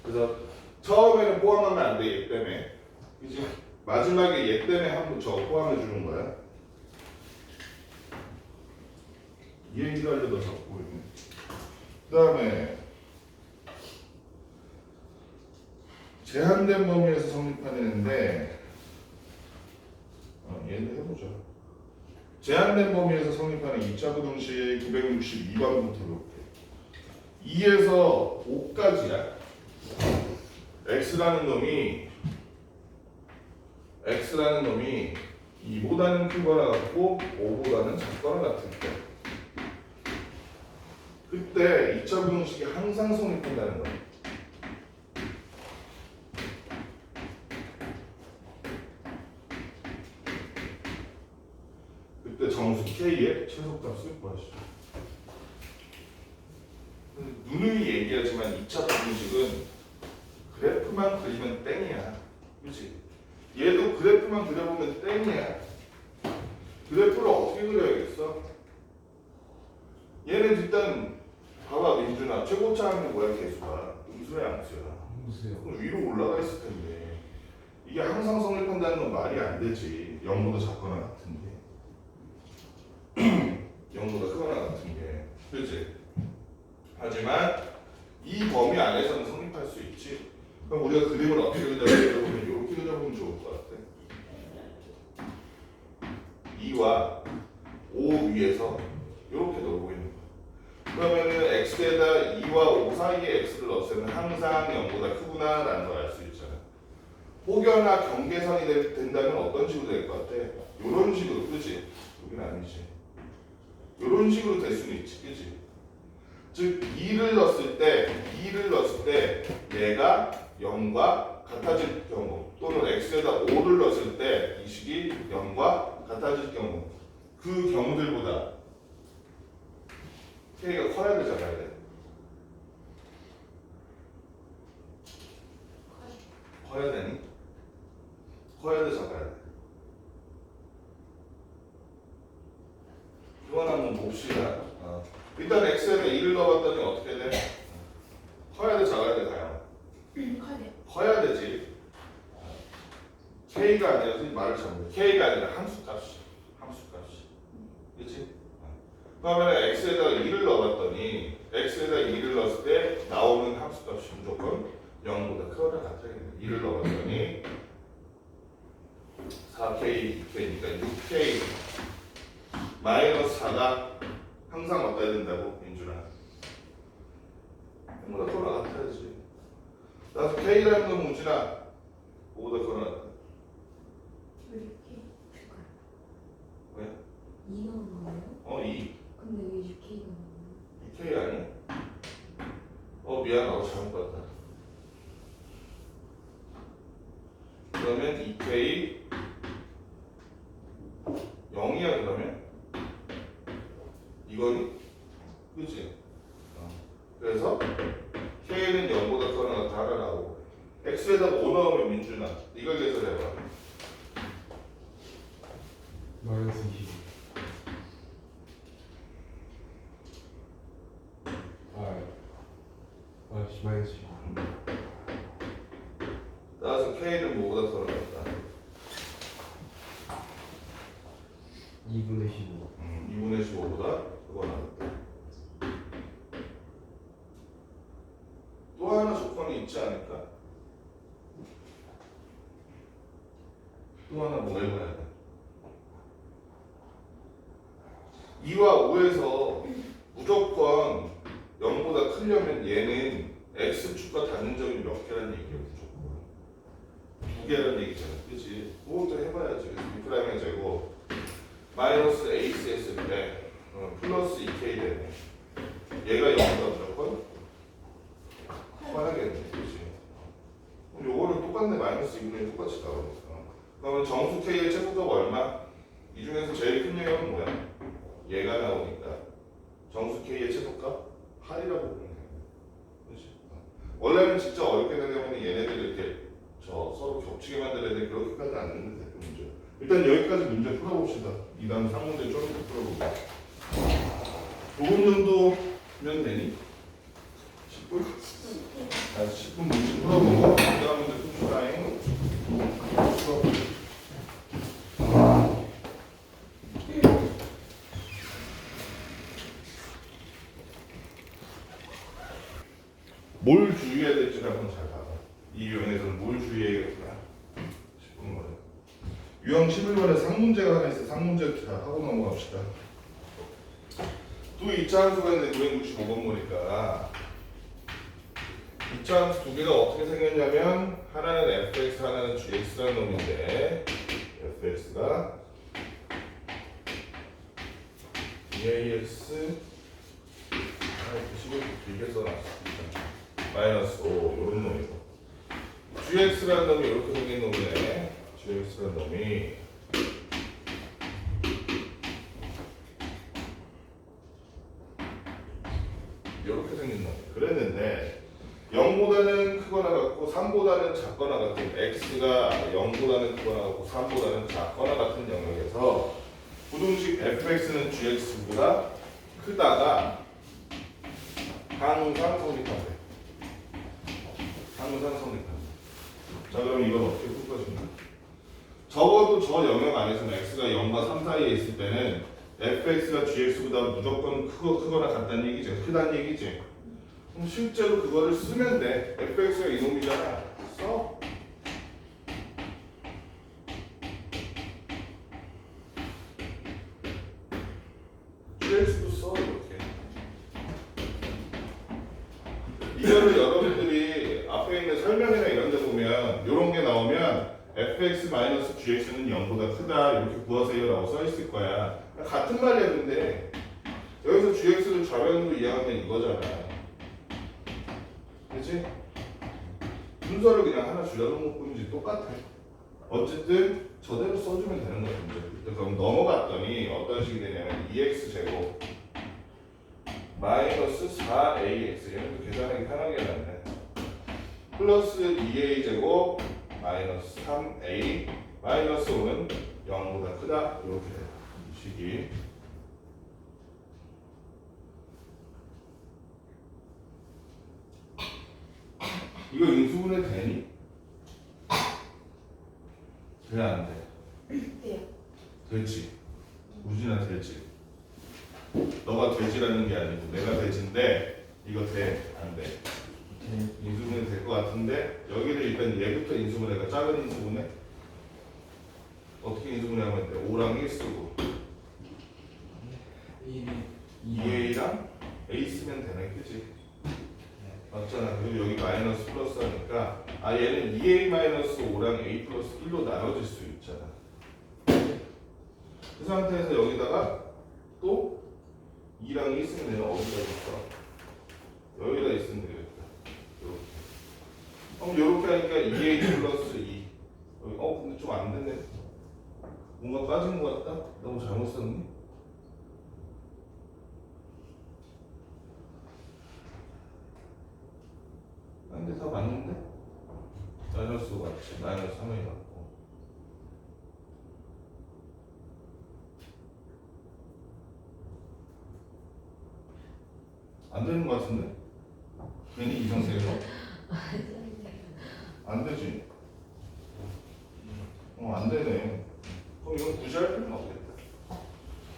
그래서 처음에는 포함하면 안 돼, 얘 때문에. 그지? 마지막에 얘 때문에 한번 저 포함해 주는 거야. 이 얘기를 하려다 자꾸 있네. 그 다음에 제한된 범위에서 성립하는데 얘는 해보자. 제한된 범위에서 성립하는 2차 부등식 962번부터 볼게. 2에서 5까지야. x라는 놈이 2보다는 크거나 같고 5보다는 작거나 같을 때 그때 2차 부등식이 항상 성립한다는 거야. 그때 정수 K의 최소값을 구하시죠. 누누이 얘기하지만 2차 부등식은 그래프만 그리면 땡이야. 그렇지? 얘도 그래프만 그려보면 땡이야. 그래프를 어떻게 그려야겠어? 얘는 일단 봐봐 민준아 최고차 하면 뭐야 개수가 음수야 양수야. 보세요. 그럼 위로 올라가 있을 텐데 이게 항상 성립한다는 건 말이 안 되지. 0보다 작거나 같은데 0보다 크거나 같은 게 그렇지? 하지만 이 범위 안에서는 성립할 수 있지. 그럼 우리가 그림을 어떻게 그려보면 이렇게 그려보면 좋을 것 같아. 2와 5 위에서 이렇게 놀고 있는 거야. 그러면은 x에다 2와 5 사이에 x를 넣었을 때는 항상 0보다 크구나 라는 걸 알 수 있잖아. 혹여나 경계선이 된다면 어떤 식으로 될 것 같아? 이런 식으로, 그치? 여긴 아니지. 이런 식으로 될 수는 있지, 그치? 즉 2를 넣었을 때 얘가 0과 같아질 경우 또는 x에다 5를 넣었을 때 이 식이 0과 같아질 경우 그 경우들보다 K가 커야 돼 작아야 돼? 커야 되니? 커야 돼 작아야 돼? 그건 한번 봅시다. 일단 x에다 2를 넣어봤더니 어떻게 돼? 커야 돼 작아야 돼 가요? 커야 커야 되지. K가 아니라 말을 잘못해. K가 아니라 함수값이. 그렇지? 그러면 x에다가 2를 넣어봤더니 x에다 2를 넣었을 때 나오는 함수값이 무조건 0보다 크거나 같아야겠네. 2를 넣어봤더니 4k, 6k니까 6k 마이너스 4가 항상 어때야 된다고 민준아? 0보다 크거나 같아야지. 나서 k라는 건 문준아 5보다 크거나 같아. 왜 이렇게 줄까요? 왜? 2 넣어봐요? 2. 근데 왜 6K가 나와요? 2k 아니야? 미안 나도 잘못 봤다. 그러면 2k 0이야 그러면? 이거니? 그치? 그래서 k는 0보다 크거나 같아 하나 나오고 x에다 5 넣으면 민준아 이걸 계산해봐. 마이너스 20. 마이너스 20. 따라서 k는 뭐보다 크거나 같다? 2분의 15. 2분의 15보다 크거나 같다. 또 하나 조건이 있지 않을까? 또 하나 뭐 해봐야 돼? 2와 5에서 무조건 0보다 크려면 얘는 x축과 닿는 점이 몇 개라는 얘기야 무조건 2개라는 얘기잖아. 그치? 그것도 해봐야지. B'의 제곱 마이너스 ax 했을 때 플러스 2k 되네. 얘가 0보다 무조건 커야겠네. 그치? 그럼 요거는 똑같네. 마이너스 2분의 똑같이 나오니까. 그러면 정수 k의 최소값 얼마? 이 중에서 제일 큰 영역은 뭐야? 얘가 나오니까 정수 K의 최소값 8이라고 보면 돼. 그렇지? 원래는 진짜 어렵게 되려면 얘네들 이렇게 서로 겹치게 만들어야 돼. 그렇게까지는 안 되는데 문제. 일단 여기까지 문제 풀어봅시다. 이 다음 3문제 좀 풀어보고. 5분 정도면 되니? 10분? 10분 문제 풀어보고 그 다음 문제 풀어라잉. 뭘 주의해야 될지를 한번 잘 봐봐. 이 유형에서는 뭘 주의해야겠구나 싶은 거예요. 유형 11번에 상문제가 하나 있어. 상문제 다 하고 넘어갑시다. 또 이차함수가 있는데 965번 보니까 이차함수 두 개가 어떻게 생겼냐면 하나는 fx 하나는 gx라는 놈인데 fx가 ax 길게 써놨어. 마이너스 5 이런 놈이고 gx라는 놈이 이렇게 생긴 놈이네. gx라는 놈이 이렇게 생긴 놈. 그랬는데 0보다는 크거나 같고 3보다는 작거나 같은 x가 0보다는 크거나 같고 3보다는 작거나 같은 영역에서 부등식 fx는 gx보다 크다가 항상 성립한대. 항상 성립한대. 자, 그럼 이건 어떻게 풀 것인가? 적어도 저 영역 안에서는 x가 0과 3 사이에 있을 때는 fx가 gx보다 무조건 크거나 같다는 얘기지. 크다는 얘기지. 그럼 실제로 그거를 쓰면 돼. fx가 이놈이잖아. 써. gx도 써. 이렇게. 이거를 여러분들이 앞에 있는 설명이나 이런 데 보면 이런 게 나오면 fx-gx는 0보다 크다 이렇게 구하세요 라고 써 있을 거야. 같은 말이야. 근데 여기서 gx를 좌변으로 이해하면 이거잖아. 그치? 순서를 그냥 하나 줄여놓은 뿐이지 똑같아. 어쨌든 저대로 써주면 되는 거야. 그럼 넘어갔더니 어떤 식이 되냐면 2x제곱 마이너스 4ax 얘는 또 계산하기 편하게 해놨네. 플러스 2a제곱 마이너스 3a 마이너스 5는 0보다 크다 이렇게 돼요. 이 식이. 이거 인수분해 되니? 돼 안 돼? 돼요. 되지. 우진아 되지. 너가 돼지라는 게 아니고 내가 돼지인데 이거 돼? 안 돼? 인수분해 될 것 같은데 여기를 일단 얘부터 인수분해가 작은 인수분해 어떻게 인수분해하면 돼? 5랑 1 쓰고 2a랑 a 쓰면 되네. 그치? 맞잖아. 그리고 여기 마이너스 플러스 하니까 얘는 2a 마이너스 5랑 a 플러스 1로 나눠질 수 있잖아. 그 상태에서 여기다가 또 2랑 2 쓰면 얘는 어디다 있어? 여기다 있으면 되겠다. 이렇게. 그럼 이렇게 하니까 2a 플러스 2 근데 좀 안 되네. 뭔가 빠진 것 같다? 너무 잘못 썼니? 근데 다 맞는데? 마이너스 5 맞지? 마이너스 3이 맞고 안 되는 것 같은데? 괜히 이상세에서 안 되지? 안 되네. 그럼 이건 무시할 필요는 없겠다.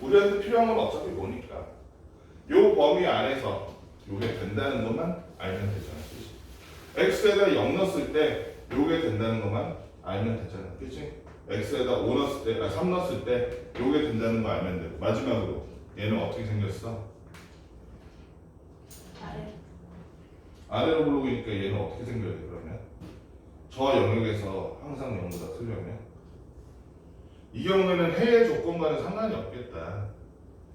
우리한테 필요한 건 어차피 뭐니까 요 범위 안에서 요게 된다는 것만 알면 되잖아. 그치? x에다 0 넣었을 때 요게 된다는 것만 알면 되잖아. 그치? x에다 5 넣었을 때, 3 넣었을 때 요게 된다는 거 알면 되고 마지막으로 얘는 어떻게 생겼어? 아래로 블록이니까 얘는 어떻게 생겨야 돼 그러면? 저 영역에서 항상 0보다 크려면 이 경우에는 해의 조건과는 상관이 없겠다.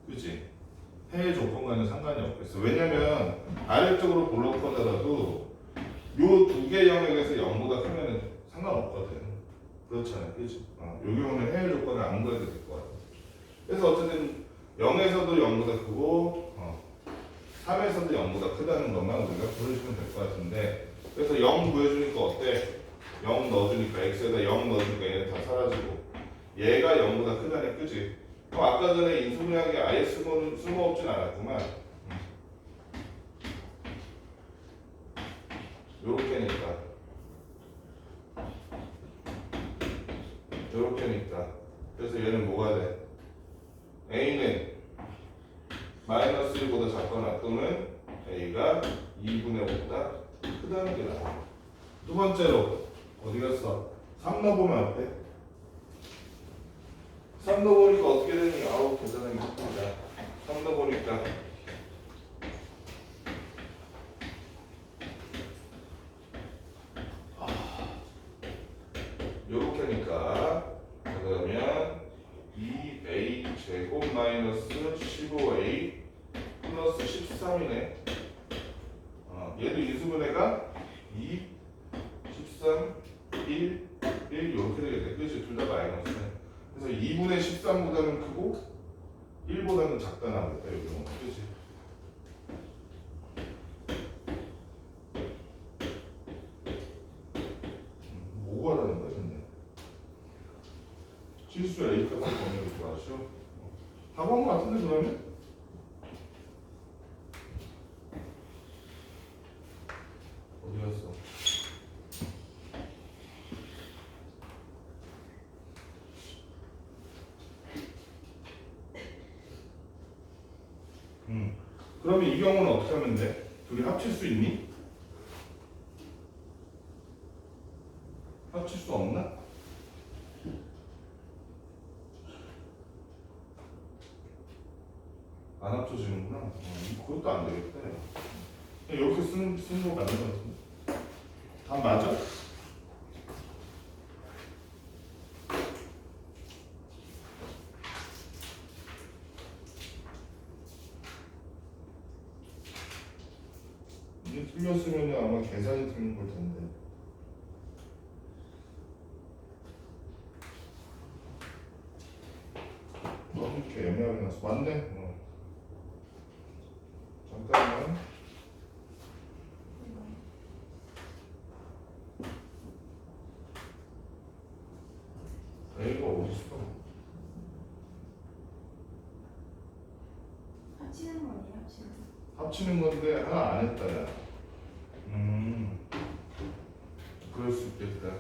그치? 해의 조건과는 상관이 없겠어. 왜냐면 아래쪽으로 블록하더라도 요 두 개 영역에서 0보다 크면 상관없거든. 그렇잖아. 그치? 여기 보면 해의 조건을 안 구해도 될 것 같아. 그래서 어쨌든 0에서도 0보다 크고 3에서도 0보다 크다는 것만 우리가 보여주면 될 것 같은데 그래서 0 구해주니까 어때? 0 넣어주니까 x에다 0 넣어주니까 얘는 다 사라지고 얘가 0보다 크다니 그지? 그럼 아까 전에 인수분해하기 아예 쓸모없진 않았구만. 요렇게니까 그래서 얘는 뭐가 돼? a는 마이너스 1보다 작거나 또는 a가 2분의 5보다 크다는 게 나와. 두 번째로 어디 갔어? 3 넣어보면 어때? 3 넣어보니까 어떻게 되니? 아우 계산하기 힘들다. 3 넣어보니까 요렇게니까 그러면 2a 제곱 마이너스 15a 플러스 13이네. 얘도 인수분해가 2, 13, 1, 1 이렇게 되겠네. 그렇지? 둘 다 마이너스네. 그래서 2분의 13보다는 크고 1보다는 작다 나오겠다. 여기 경우. 그렇지? 뭐가 다른 거야, 근데? 실수 A 값을 범위를 구하시오. 답한 거 같은데 그러면? 어디 갔어? 그러면 이 경우는 어떻게 하면 돼? 둘이 합칠 수 있니? 합칠 수 없나? 안 합쳐지는구나. 그것도 안 되겠다. 이렇게 쓰는 거 맞는 거 같은데. 답 맞아? 이게 틀렸으면 아마 계산이 틀린 걸 텐데. 너무 이렇게 애매하게 나서 맞네. 잠깐만. A가 어디 있어? 합치는 거 아니에요? 합치는 거. 합치는 건데 하나 안 했다 야. 그럴 수 있겠다.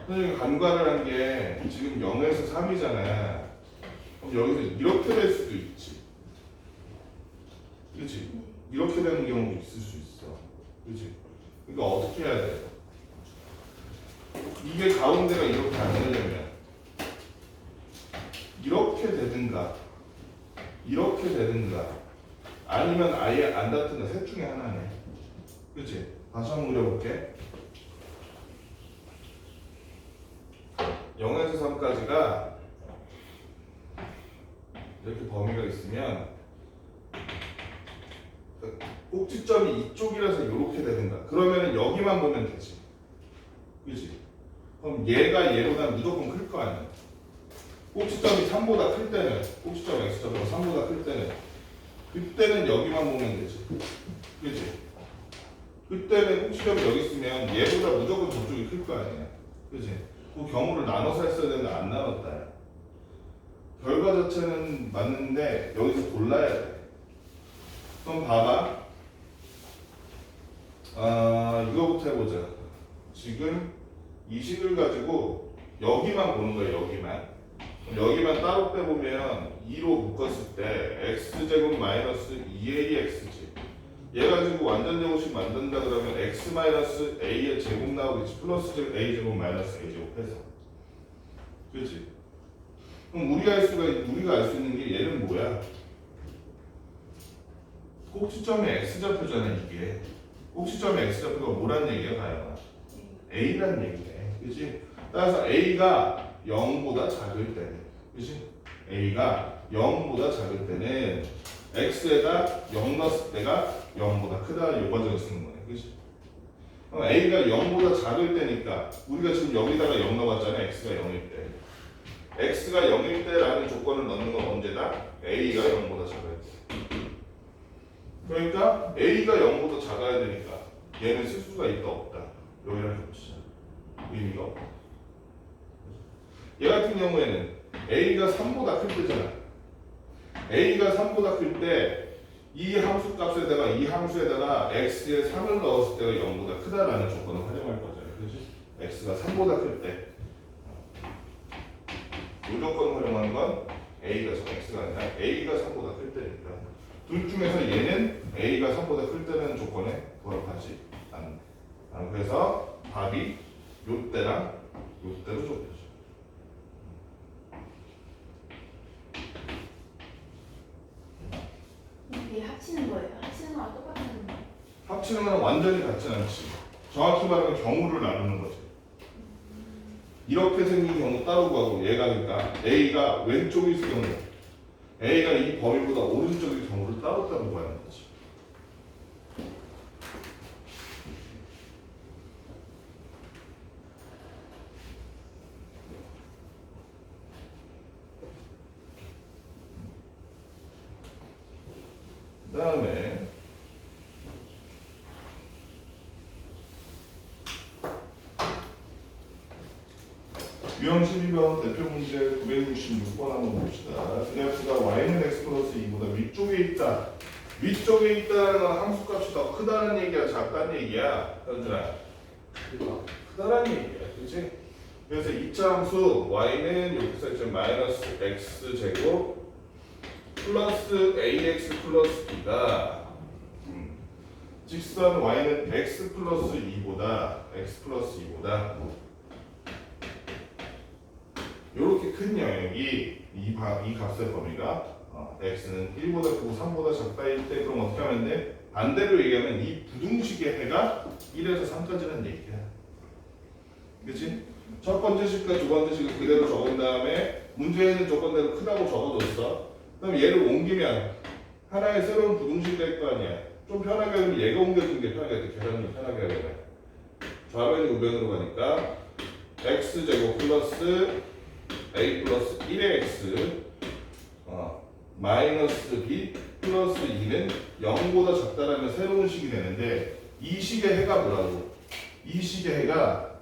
선생님이 간과를 한 게 지금 0에서 3이잖아. 그럼 여기서 이렇게 될 수도 있지. 그렇지? 이렇게 되는 경우도 있을 수 있어. 그렇지? 그러니까 어떻게 해야 돼? 이게 가운데가 이렇게 안 되려면 이렇게 되든가 이렇게 되든가 아니면 아예 안 닿든가 셋 중에 하나네. 그렇지? 다시 한번 그려볼게. 0에서 3까지가 이렇게 범위가 있으면 꼭지점이 이쪽이라서 이렇게 되든가 그러면 여기만 보면 되지. 그렇지? 그럼 얘가 얘보다 무조건 클 거 아니야. 꼭지점이 3보다 클 때는 꼭지점 x점이 3보다 클 때는 그때는 여기만 보면 되지. 그렇지? 그때는 꼭지점이 여기 있으면 얘보다 무조건 저쪽이 클 거 아니야. 그렇지? 그 경우를 나눠서 했어야 되는데 안 나눴다. 결과 자체는 맞는데 여기서 골라야 돼. 그럼 봐봐. 이거부터 해보자. 지금 이 식을 가지고 여기만 보는 거야. 여기만 따로 빼보면 2로 묶었을 때 x제곱 마이너스 2ax지. 얘 가지고 완전 제곱식 만든다 그러면 x 마이너스 a의 제곱 나오겠지. 플러스 a 제곱 마이너스 a 제곱 해서. 그렇지? 그럼 우리가 알 수 있는 게 얘는 뭐야? 꼭지점의 x좌표잖아 이게. 꼭지점의 x좌표가 뭐란 얘기야 가영아? a란 얘기네. 그렇지? 따라서 a가 0보다 작을 때는, 그렇지? a가 0보다 작을 때는 x에다 0 넣었을 때가 0보다 크다 요 과정을 쓰는 거네. 그렇지? 그럼 a가 0보다 작을 때니까 우리가 지금 여기다가 0 넣어봤잖아. x가 0일 때. x가 0일 때라는 조건을 넣는 건 언제다? a가 0보다 작아야 돼. 그러니까 a가 0보다 작아야 되니까 얘는 쓸 수가 있다 없다. 여기랑 겹치잖아. 의미가 없다. 얘 같은 경우에는 a가 3보다 클 때잖아. a가 3보다 클 때 이 함수 값에다가 이 함수에다가 x에 3을 넣었을 때가 0보다 크다라는 조건을 활용할 거잖아요. 그렇지? x가 3보다 클 때. 이 조건을 활용하는 건 a가 x가 아니라 a가 3보다 클 때니까. 둘 중에서 얘는 a가 3보다 클 때라는 조건에 부합하지 않는다. 그래서 답이 요때랑 요때로 좁혀져. 이게 합치는 거예요. 합치는 거랑 똑같은 거예요. 합치는 건 완전히 같진 않지. 정확히 말하면 경우를 나누는 거지. 이렇게 생긴 경우 따로 가고 얘가 그러니까 A가 왼쪽일 경우 A가 이 범위보다 오른쪽일 경우를 따로따로 구하는 거지. 그 다음에 유형 12번 대표 문제 966번 한번 봅시다. 그래프가 y는 x 플러스 2보다 위쪽에 있다. 위쪽에 있다는 건 함수값이 더 크다는 얘기야, 작다는 얘기야. 현준아. 크다라는 얘기야, 그렇지? 그래서 2차 함수 y는 이렇게 써있죠. 마이너스 x 제곱 플러스 ax 플러스 b다. 직선 y는 x 플러스 2보다 이렇게 큰 영역이 이 값의 범위가 x는 1보다 크고 3보다 작다일 때 그럼 어떻게 하면 돼? 반대로 얘기하면 이 부등식의 해가 1에서 3까지는 얘기야. 그치? 첫 번째 식과 두 번째 식을 그대로 적은 다음에 문제에는 조건대로 크다고 적어줬어. 그럼 얘를 옮기면 하나의 새로운 부등식이 될 거 아니야. 좀 편하게 하면 얘가 옮겨주는 게 편하게 돼. 계산을 편하게 하려면 좌변이 우변으로 가니까 x제곱 플러스 a 플러스 1의 x 마이너스 b 플러스 2는 0보다 작다라면 새로운 식이 되는데 이 식의 해가 뭐라고? 이 식의 해가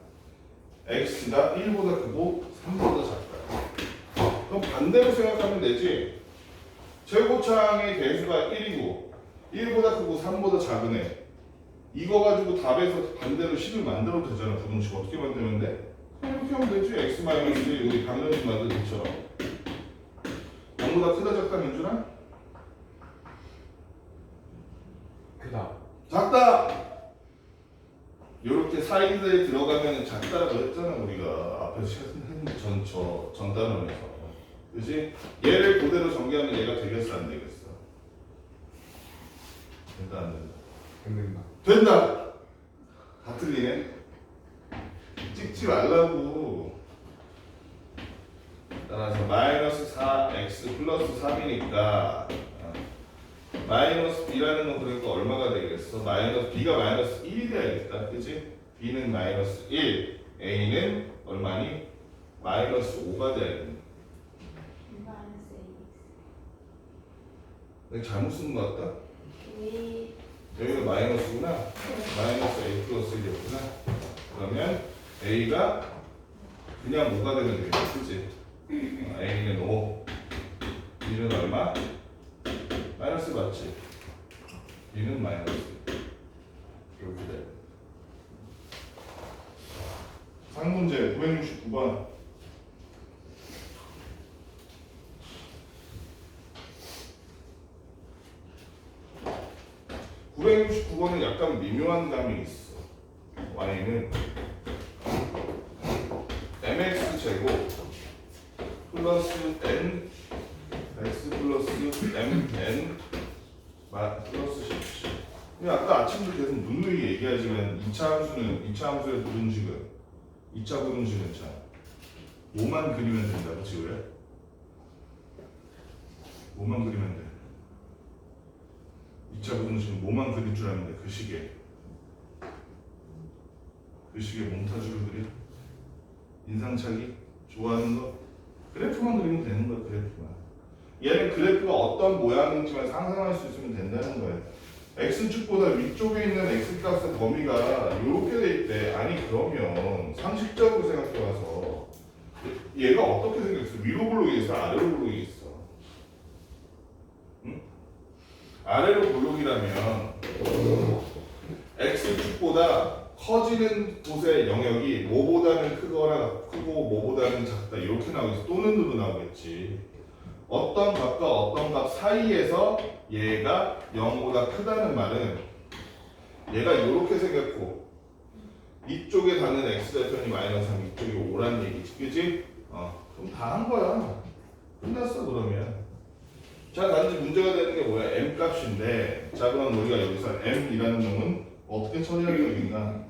x가 1보다 크고 3보다 작다. 그럼 반대로 생각하면 되지. 최고창의 개수가 1이고 1보다 크고 3보다 작은 애. 이거 가지고 답에서 반대로 식을 만들어도 되잖아. 부등식 어떻게 만들면 돼? 이렇게 하면 되지. x 마이너스 1 우리 강연식 만든 것처럼 0보다 크다 작다 민준아? 크다. 작다! 이렇게 사이드에 들어가면 작다라고 했잖아 우리가 앞에서 전 단원에서. 그치? 얘를 그대로 전개하면 얘가 되겠어 안 되겠어? 된다 안 된다? 안 된다. 된다! 다 틀리네? 찍지 말라고. 따라서 마이너스 4x 플러스 3이니까 마이너스 b라는 건 그러니까 얼마가 되겠어? b가 마이너스 1이 돼야겠다. 그치? b는 마이너스 1, a는 얼마니? 마이너스 5가 돼야겠네. 마이너스 내가 잘못 쓴 것 같다? A. 여기가 마이너스구나. 마이너스 a 플러스 1이었구나. 그러면 a가 그냥 5가 되면 되겠지. 그치? a는 5, b는 얼마? 마이너스 맞지? b는 마이너스 이렇게 돼. 상문제 969번. (969번은) 약간 미묘한 감이 있어. y는 mx 제곱 플러스 n x 플러스 mn 플러스 10. 아까 아침부터 계속 누누이 얘기하지만 2차 함수의 부등식은 2차 부등식은 참 뭐만 그리면 된다. 그치 왜? 뭐만 그리면 돼. 2차 부등식은 뭐만 그릴 줄 아는데 그 시계 몽타주를 그려? 인상착의? 좋아하는 거? 그래프만 그리면 되는 거야, 그래프만. 얘는 그래프가 어떤 모양인지만 상상할 수 있으면 된다는 거예요. x축보다 위쪽에 있는 x값의 범위가 이렇게 돼 있대. 아니 그러면 상식적으로 생각해봐서 얘가 어떻게 생겼어? 위로 블록이 있어? 아래로 블록이 있어? 응? 아래로 블록이라면 x축보다 커지는 곳의 영역이 뭐보다는 크거나 크고 뭐보다는 작다 이렇게 나오겠지. 또는 으로 나오겠지. 어떤 값과 어떤 값 사이에서 얘가 0보다 크다는 말은 얘가 이렇게 생겼고 이쪽에 닿는 x절편이 마이너스 3 이쪽이 5란 얘기지. 그치? 그럼 다 한 거야. 끝났어 그러면. 자 단지 문제가 되는 게 뭐야? m 값인데 자 그럼 우리가 여기서 m이라는 놈은 어떻게 처리할 거인가?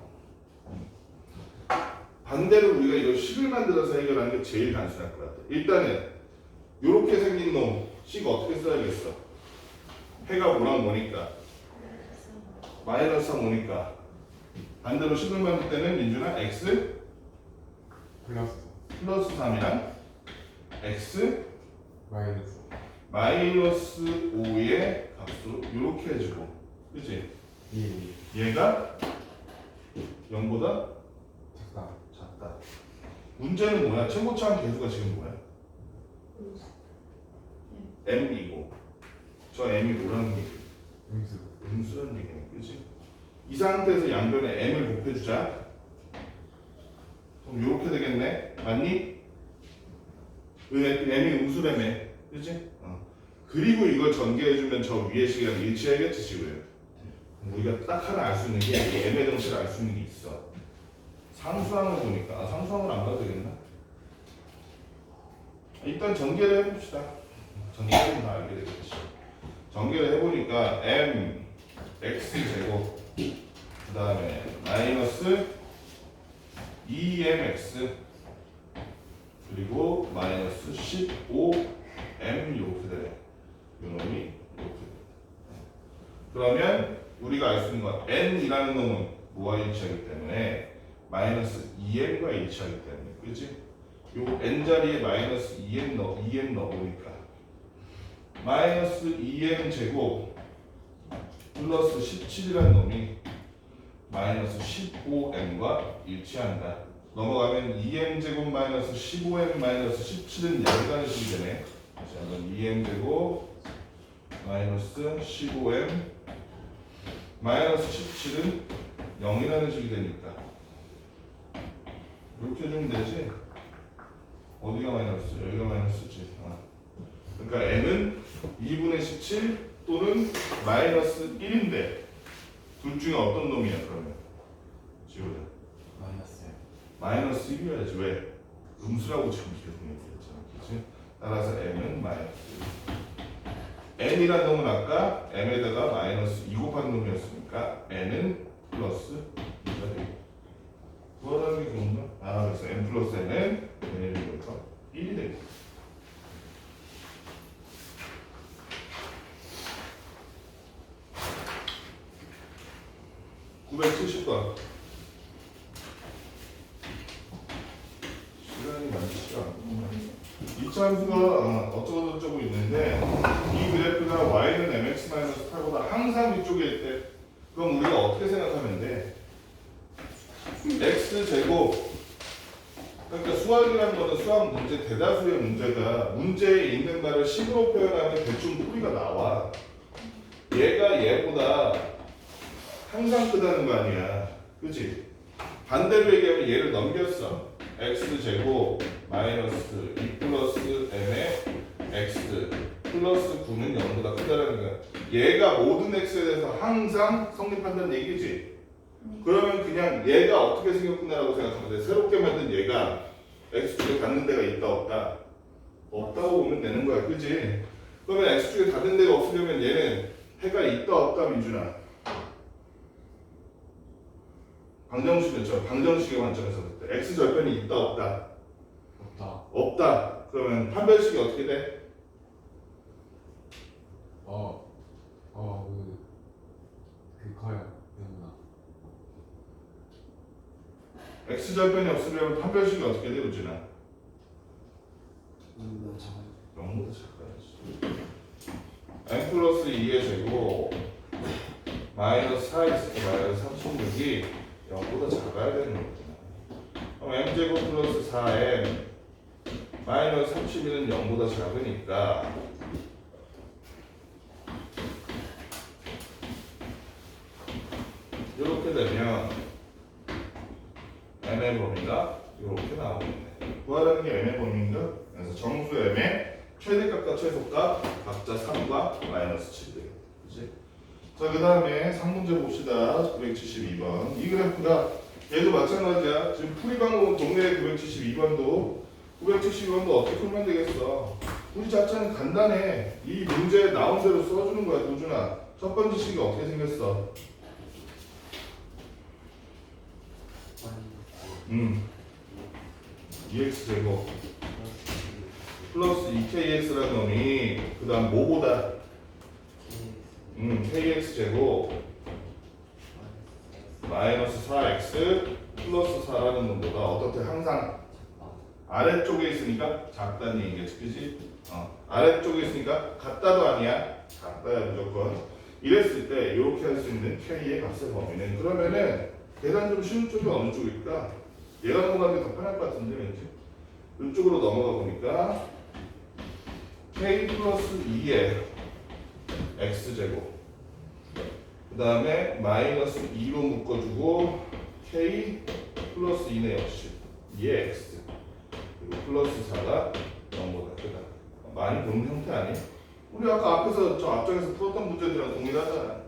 반대로 우리가 이걸 식을 만들어서 해결하는 게 제일 단순할 것 같아. 일단은 이렇게 생긴 놈 식 어떻게 써야겠어? 해가 뭐랑 뭐니까? 마이너스 3 오니까 반대로 식을 만들 때는 민준아 x 플러스 플러스 3이랑 x 마이너스 마이너스 5의 값으로 이렇게 해주고 그치? 얘가 0보다 작다. 작다. 문제는 뭐야? 최고차항 계수가 지금 뭐야? m이고 저 m이 뭐라는 얘기야? 음수. 음수라는 얘기야. 그치? 이 상태에서 양변에 m을 곱해주자. 그럼 이렇게 되겠네? 맞니? m이 음수라며. 그치? 그리고 이걸 전개해주면 저 위의 식이랑 일치하겠지 지금. 우리가 딱 하나 알 수 있는 게 m의 정체를 알 수 있는 게 있어. 상수항을 보니까 상수항을 안 봐도 되겠나? 일단 전개를 해봅시다. 전개를 다 알게 되겠지. 전개를 해보니까 m x 제곱 그 다음에 마이너스 2mx 그리고 마이너스 15m 이렇게 되네. 요놈이 이렇게 돼. 그러면 우리가 알 수 있는 건 n이라는 놈은 뭐와 일치하기 때문에 마이너스 2m과 일치하기 때문에 그렇지? 요 n 자리에 마이너스 2m 넣어보니까 마이너스 2m 제곱 플러스 17이라는 놈이 마이너스 15m과 일치한다. 넘어가면 2m 제곱 마이너스 15m 마이너스 17은 0이라는 식이 되네. 다시 한번 2m 제곱 마이너스 15m 마이너스 17은 0이라는 식이 되니까 이렇게 해주면 되지. 어디가 마이너스? 여기가 마이너스지. 그러니까 m은 2분의 17 또는 마이너스 1인데 둘 중에 어떤 놈이야 그러면? 지우자. 마이너스 1이어야지. 왜? 음수라고 지금 계속 얘기했잖아. 그치? 따라서 m은 마이너스 1. n이라는 놈은 아까 m에다가 마이너스 2 곱한 놈이었으니까 n은 플러스 2가 되고 구하라는 게 좋은가? 그래서 n 플러스 n은 n의 비율과 1이 되고 970번 시간이 많지가 않고 이차 함수가 어쩌고저쩌고 있는데 이 그래프가 y는 mx-8보다 항상 위쪽에 있대. 그럼 우리가 어떻게 생각하면 돼? x제곱 그러니까 수학이라는 거는 수학 문제 대다수의 문제가 문제에 있는 말을 식으로 표현하면 대충 풀이가 나와. 얘가 얘보다 항상 크다는 거 아니야. 그치? 반대로 얘기하면 얘를 넘겼어. x제곱 마이너스 2 플러스 m의 x 플러스 9는 0보다 크다라는 거야. 얘가 모든 x에 대해서 항상 성립한다는 얘기지. 그러면 그냥 얘가 어떻게 생겼구나라고 생각하면 돼. 새롭게 만든 얘가 x축에 닿는 데가 있다 없다? 없다고 보면 되는 거야. 그치? 그러면 x축에 닿는 데가 없으려면 얘는 해가 있다 없다 민준아? 방정식의 관점에서 볼 때 x절편이 있다 없다? 없다. 그러면 판별식이 어떻게 돼? 커요. 너무나. x절편이 없으려면 판별식이 어떻게 돼 우진아? 너무 작아요. 0보다 작아야지. n 플러스 2의 제곱 마이너스 4x 마이너스 36이 0보다 작아야 되는 거구나. 그럼 m제곱 플러스 4n 마이너스 32는 0보다 작으니까 이렇게 되면 n의 범위가 이렇게 나오겠네. 구하라는 게 n의 범위인가? 그래서 정수 m의 최대값과 최소값 각자 3과 마이너스 7 되겠다. 그치? 자, 그 다음에 3문제 봅시다. 972번. 이 그래프가 얘도 마찬가지야. 지금 풀이 방법은 동네 972번도 어떻게 풀면 되겠어? 우리 자체는 간단해. 이 문제에 나온 대로 써주는 거야, 도준아. 첫 번째 식이 어떻게 생겼어? 2x 제곱 플러스 2kx라는 놈이 그 다음 뭐보다? kx 제곱 마이너스 4x 플러스 4라는 놈보다 어떻게 항상 아래쪽에 있으니까 작다는 얘기겠지, 그지? 아래쪽에 있으니까 같다도 아니야, 같다야 무조건. 이랬을 때 이렇게 할 수 있는 k의 값의 범위는 그러면은 계산 좀 쉬운 쪽이 어느 쪽일까? 얘가 넘어가는 게 더 편할 것 같은데 왠지 이쪽으로 넘어가 보니까 k 플러스 2의 x제곱 그 다음에 마이너스 2로 묶어주고 k 플러스 2네 역시 2의 x 그리고 플러스 4가 0보다 크다. 많이 보는 형태 아니에요? 우리 아까 앞에서 저 앞쪽에서 풀었던 문제들이랑 동일하잖아.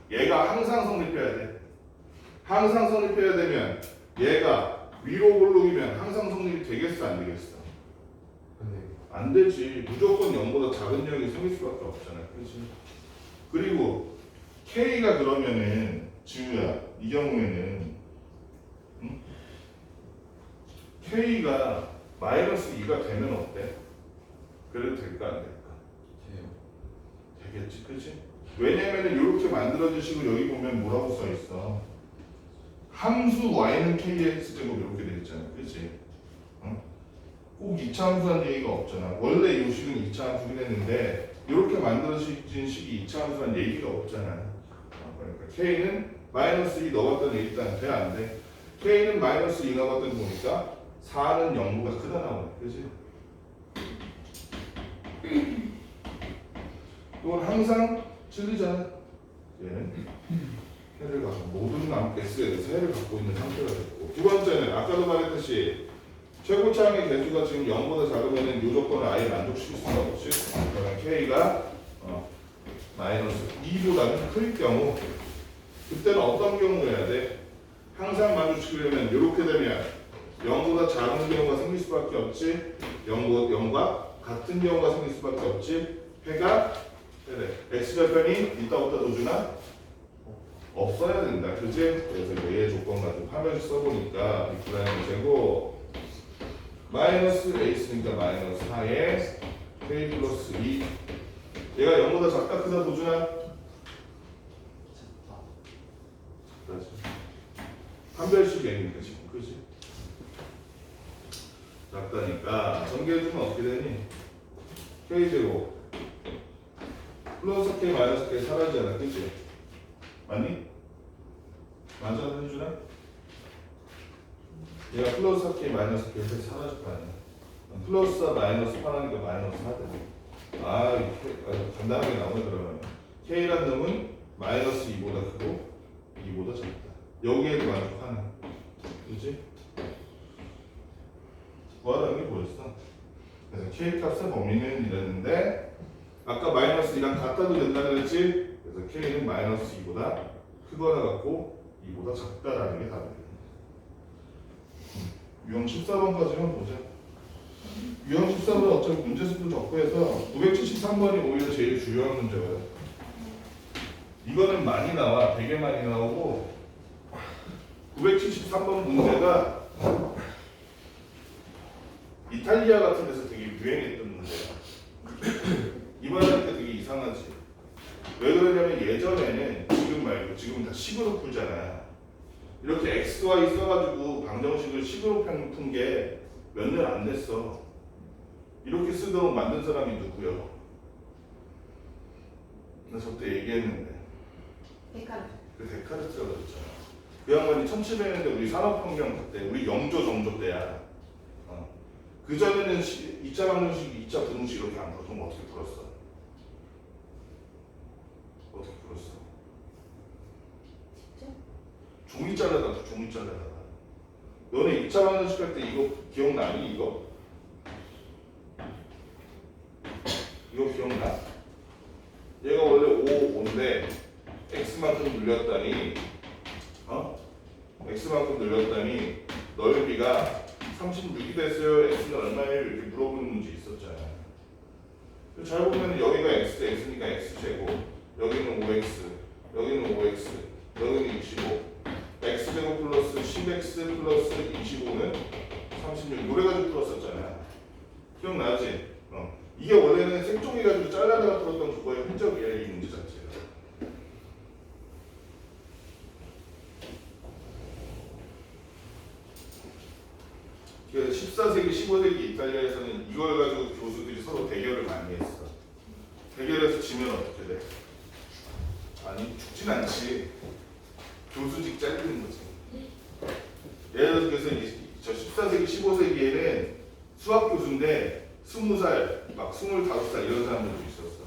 얘가 항상 성립해야 돼. 항상 성립해야 되면 얘가 위로 오르기면 항상 성립이 되겠어 안 되겠어? 안 되지. 무조건 0보다 작은 영이 생길 수밖에 없잖아. 그렇지? 그리고 K가 그러면은 지우야 이 경우에는 K가 마이너스 2가 되면 어때? 그래도 될까 안 될까? 되겠지. 그렇지? 왜냐면은 이렇게 만들어진 식으로 여기 보면 뭐라고 써 있어? 함수 y는 kx 제곱 이렇게 돼 있잖아. 그렇지? 꼭 2차 함수란 얘기가 없잖아. 원래 이 식은 2차 함수긴 했는데 이렇게 만들어진 식이 2차 함수란 얘기가 없잖아. 그러니까 k는 마이너스 2 넣어봤더니 일단 돼 안 돼? k는 마이너스 2 넣어봤더니 보니까 4는 0보다 크다 나오네. 그렇지? 이건 항상 틀리잖아. 얘는 해를 갖고 모든 S에 대해서 해를 갖고 있는 상태가 됐고, 두 번째는 아까도 말했듯이 최고차항의 개수가 지금 0보다 작으면 이 조건을 아예 만족시킬 수가 없지. 그러면 K가 마이너스 2보다는 클 경우 그때는 어떤 경우 해야 돼? 항상 만족시키려면 이렇게 되면 0보다 작은 경우가 생길 수밖에 없지. 0과 같은 경우가 생길 수밖에 없지. 해가 X절편이 이따부터 도주나 없어야 된다. 그지? 그래서 얘의 조건 가지고 하면서 써보니까 이프라임 제곱 마이너스 a 있으니까 마이너스 4에 k 플러스 2 얘가 0보다 작다 크다 도주나? 작다지. 한별씩 n이니까 지금 그지? 작다니까 전개해주면 어떻게 되니? k 제곱 플러스 k 마이너스 k 사라지잖아. 그치? 맞니? 맞아 해주나? 얘가 플러스 k 마이너스 k 사라질 거 아니야. 플러스 4 마이너스 8하니까 마이너스 4다. 간단하게 나오네. 그러면 k란 놈은 마이너스 2보다 크고 2보다 작다. 여기에도 만족하네. 그치? 뭐하라는 게 뭐였어? 그래서 k 값의 범위는 이랬는데 아까 마이너스 2랑 같다도 된다 그랬지? 그래서 k는 마이너스 2보다 크거나 같고 2보다 작다라는 게 답이에요. 유형 14번까지만 보자. 유형 14번은 어차피 문제수도 적고 해서 973번이 오히려 제일 중요한 문제예요. 이거는 많이 나와. 되게 많이 나오고 973번 문제가 이탈리아 같은 데서 되게 유행했던 문제야. 이번에 되게 이상하지. 왜 그러냐면 예전에는 지금 말고 지금은 다 식으로 풀잖아. 이렇게 x와 있어가지고 방정식을 식으로 푼 게 몇 년 안 됐어. 이렇게 쓰도록 만든 사람이 누구요? 나 저때 얘기했는데 데카르트. 그 데카르트가 그랬잖아. 그 양반이 1700년대 우리 산업혁명 그때 우리 영조 정조 때야. 그 전에는 2차 방정식, 2차 분홍식 이렇게 안 풀어. 그럼 어떻게 풀었어? 어떻게 풀었어? 진짜? 종이 잘라다가 종이 잘라다가. 너네 2차 방정식 할 때 이거 기억나니? 이거 기억나? 얘가 원래 5인데 x만큼 늘렸다니 x만큼 늘렸다니 넓이가 36이 됐어요. x는 얼마예요? 이렇게 물어보는 문제 있었잖아. 잘 보면 여기가 x니까 x제곱, 여기는 5x, 여기는 5x, 여기는 25, x제곱 플러스 10x 플러스 25는 36. 노래 가지고 풀었었잖아. 기억나지? 이게 원래는 생종이 가지고 잘라다가 풀었던 그거의 흔적이야, 이 문제 자체가. 그래서 14세기, 15세기 이탈리아에서는 이걸 가지고 교수들이 서로 대결을 많이 했어. 대결해서 지면 어떻게 돼? 아니, 죽진 않지. 교수직 잘리는 거지. 예를 들어서 저 14세기, 15세기에는 수학 교수인데 20살, 막 25살 이런 사람들도 있었어.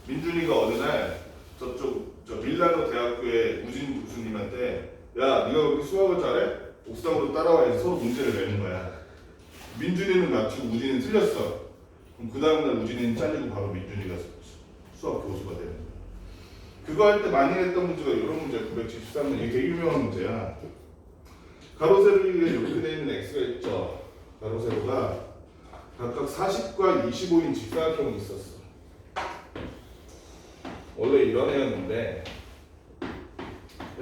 민준이가 어느 날 저 밀라노 대학교의 우진 교수님한테 야, 네가 왜 수학을 잘해? 옥상으로 따라와 해서 서로 문제를 내는 거야. 민준이는 맞추고 우진이는 틀렸어. 그럼 그 다음날 우진이는 잘리고 바로 민준이가 수학 교수가 되는 거야. 그거 할 때 많이 했던 문제가 이런 문제야. 973문. 이게 되게 유명한 문제야. 가로 세로 위에 이렇게 되어 있는 x가 있죠. 가로 세로가 각각 40과 25인 직사각형이 있었어. 원래 이런 애였는데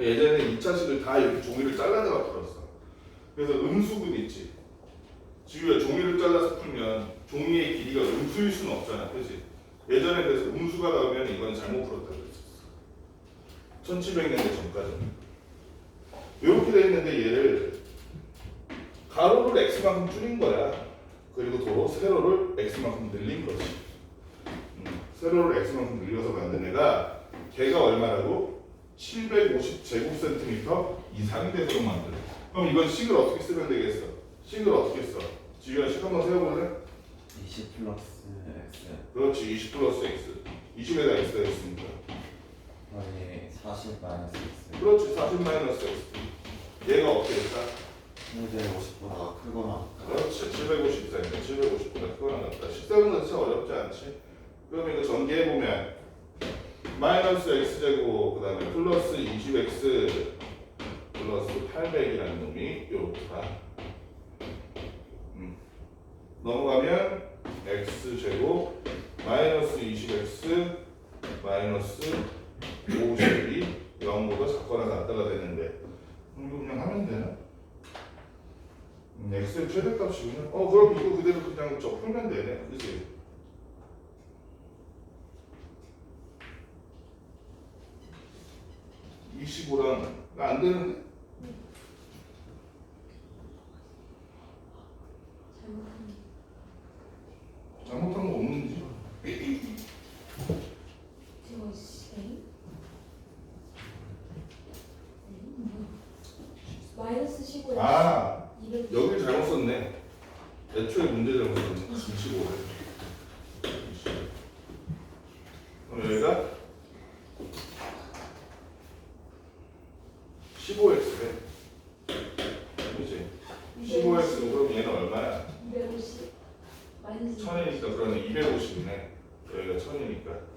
예전에 2차식을 다 이렇게 종이를 잘라내가 풀었어. 그래서 음수근 있지. 지우야, 종이를 잘라서 풀면 종이의 길이가 음수일 수는 없잖아. 그렇지? 예전에 그래서 음수가 나오면 이건 잘못 풀었다고 그랬었어. 1700년대 전까지는. 이렇게 돼 있는데 얘를 가로를 x만큼 줄인 거야. 그리고 도로 세로를 x만큼 늘린 거지. 세로를 x만큼 늘려서 만든 애가 걔가 얼마라고? 750제곱센티미터 이상이 되도록 만들어. 그럼 이건 식을 어떻게 쓰면 되겠어? 식을 어떻게 써? 지우야, 식 한번 세워볼래? 20 플러스 x 그렇지, 20 플러스 x. 20에다 x가 있으니까. 여기 40 마이너스 x 그렇지, 40 마이너스 x. 얘가 어떻게 될까? 750보다 크거나 그렇지, 754니까 750보다 크거나 같다. 식세우는 자체가 어렵지 않지? 그럼 이거 전개해보면 마이너스 x제곱, 그 다음에 플러스 20x 플러스 800이라는 놈이 이렇게 가. 넘어가면 x제곱 마이너스 20x 마이너스 52 0보다 작거나 같다가 되는데 이거 그냥 하면 되나? x의 최대값이군요. 그럼 이거 그대로 그냥 풀면 되네. 그치? 이 25랑 안 되는데? 잘못한 거 없는지? 지금 씨. 마이너스 15에 아, 200. 여길 잘못 썼네. 애초에 문제 잘못 썼네. 25를. 그럼 여기가 15x래. 그치? 15x는 그럼 얘는 얼마야? 250 마이너스 1000이니까 그러네. 250이네. 여기가 1000이니까.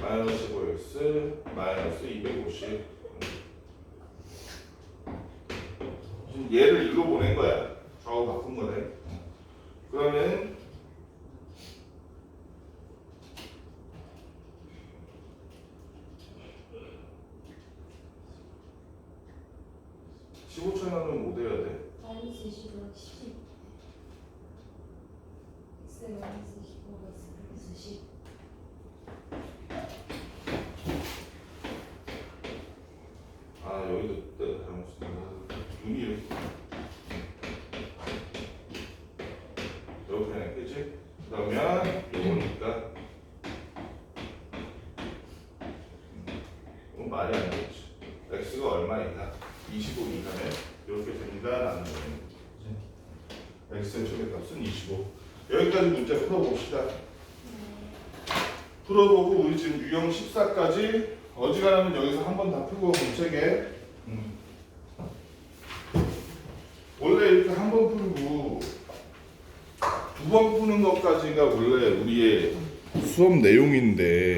마이너스 15x 마이너스 250. 지금 얘를 일로 보낸 거야. 좌우 바꾼 거네. 그러면 15,000 하면 뭐 돼야 돼? 마이너스 25랑 10. x 마이너스 25가 마이너스 10. 아, 여기도 내가 잘못 쓴다. 눈이 이렇게 좀 말이 안 되지. x가 얼마이다? 25 이하면 이렇게 됩니다. 라는 거예요. x의 최대값은 25. 여기까지 문제 풀어봅시다. 풀어보고 우리 지금 유형 14까지 어지간하면 여기서 한 번 다 풀고 문책에 원래 이렇게 한 번 풀고 두 번 푸는 것까지가 원래 우리의 수업 내용인데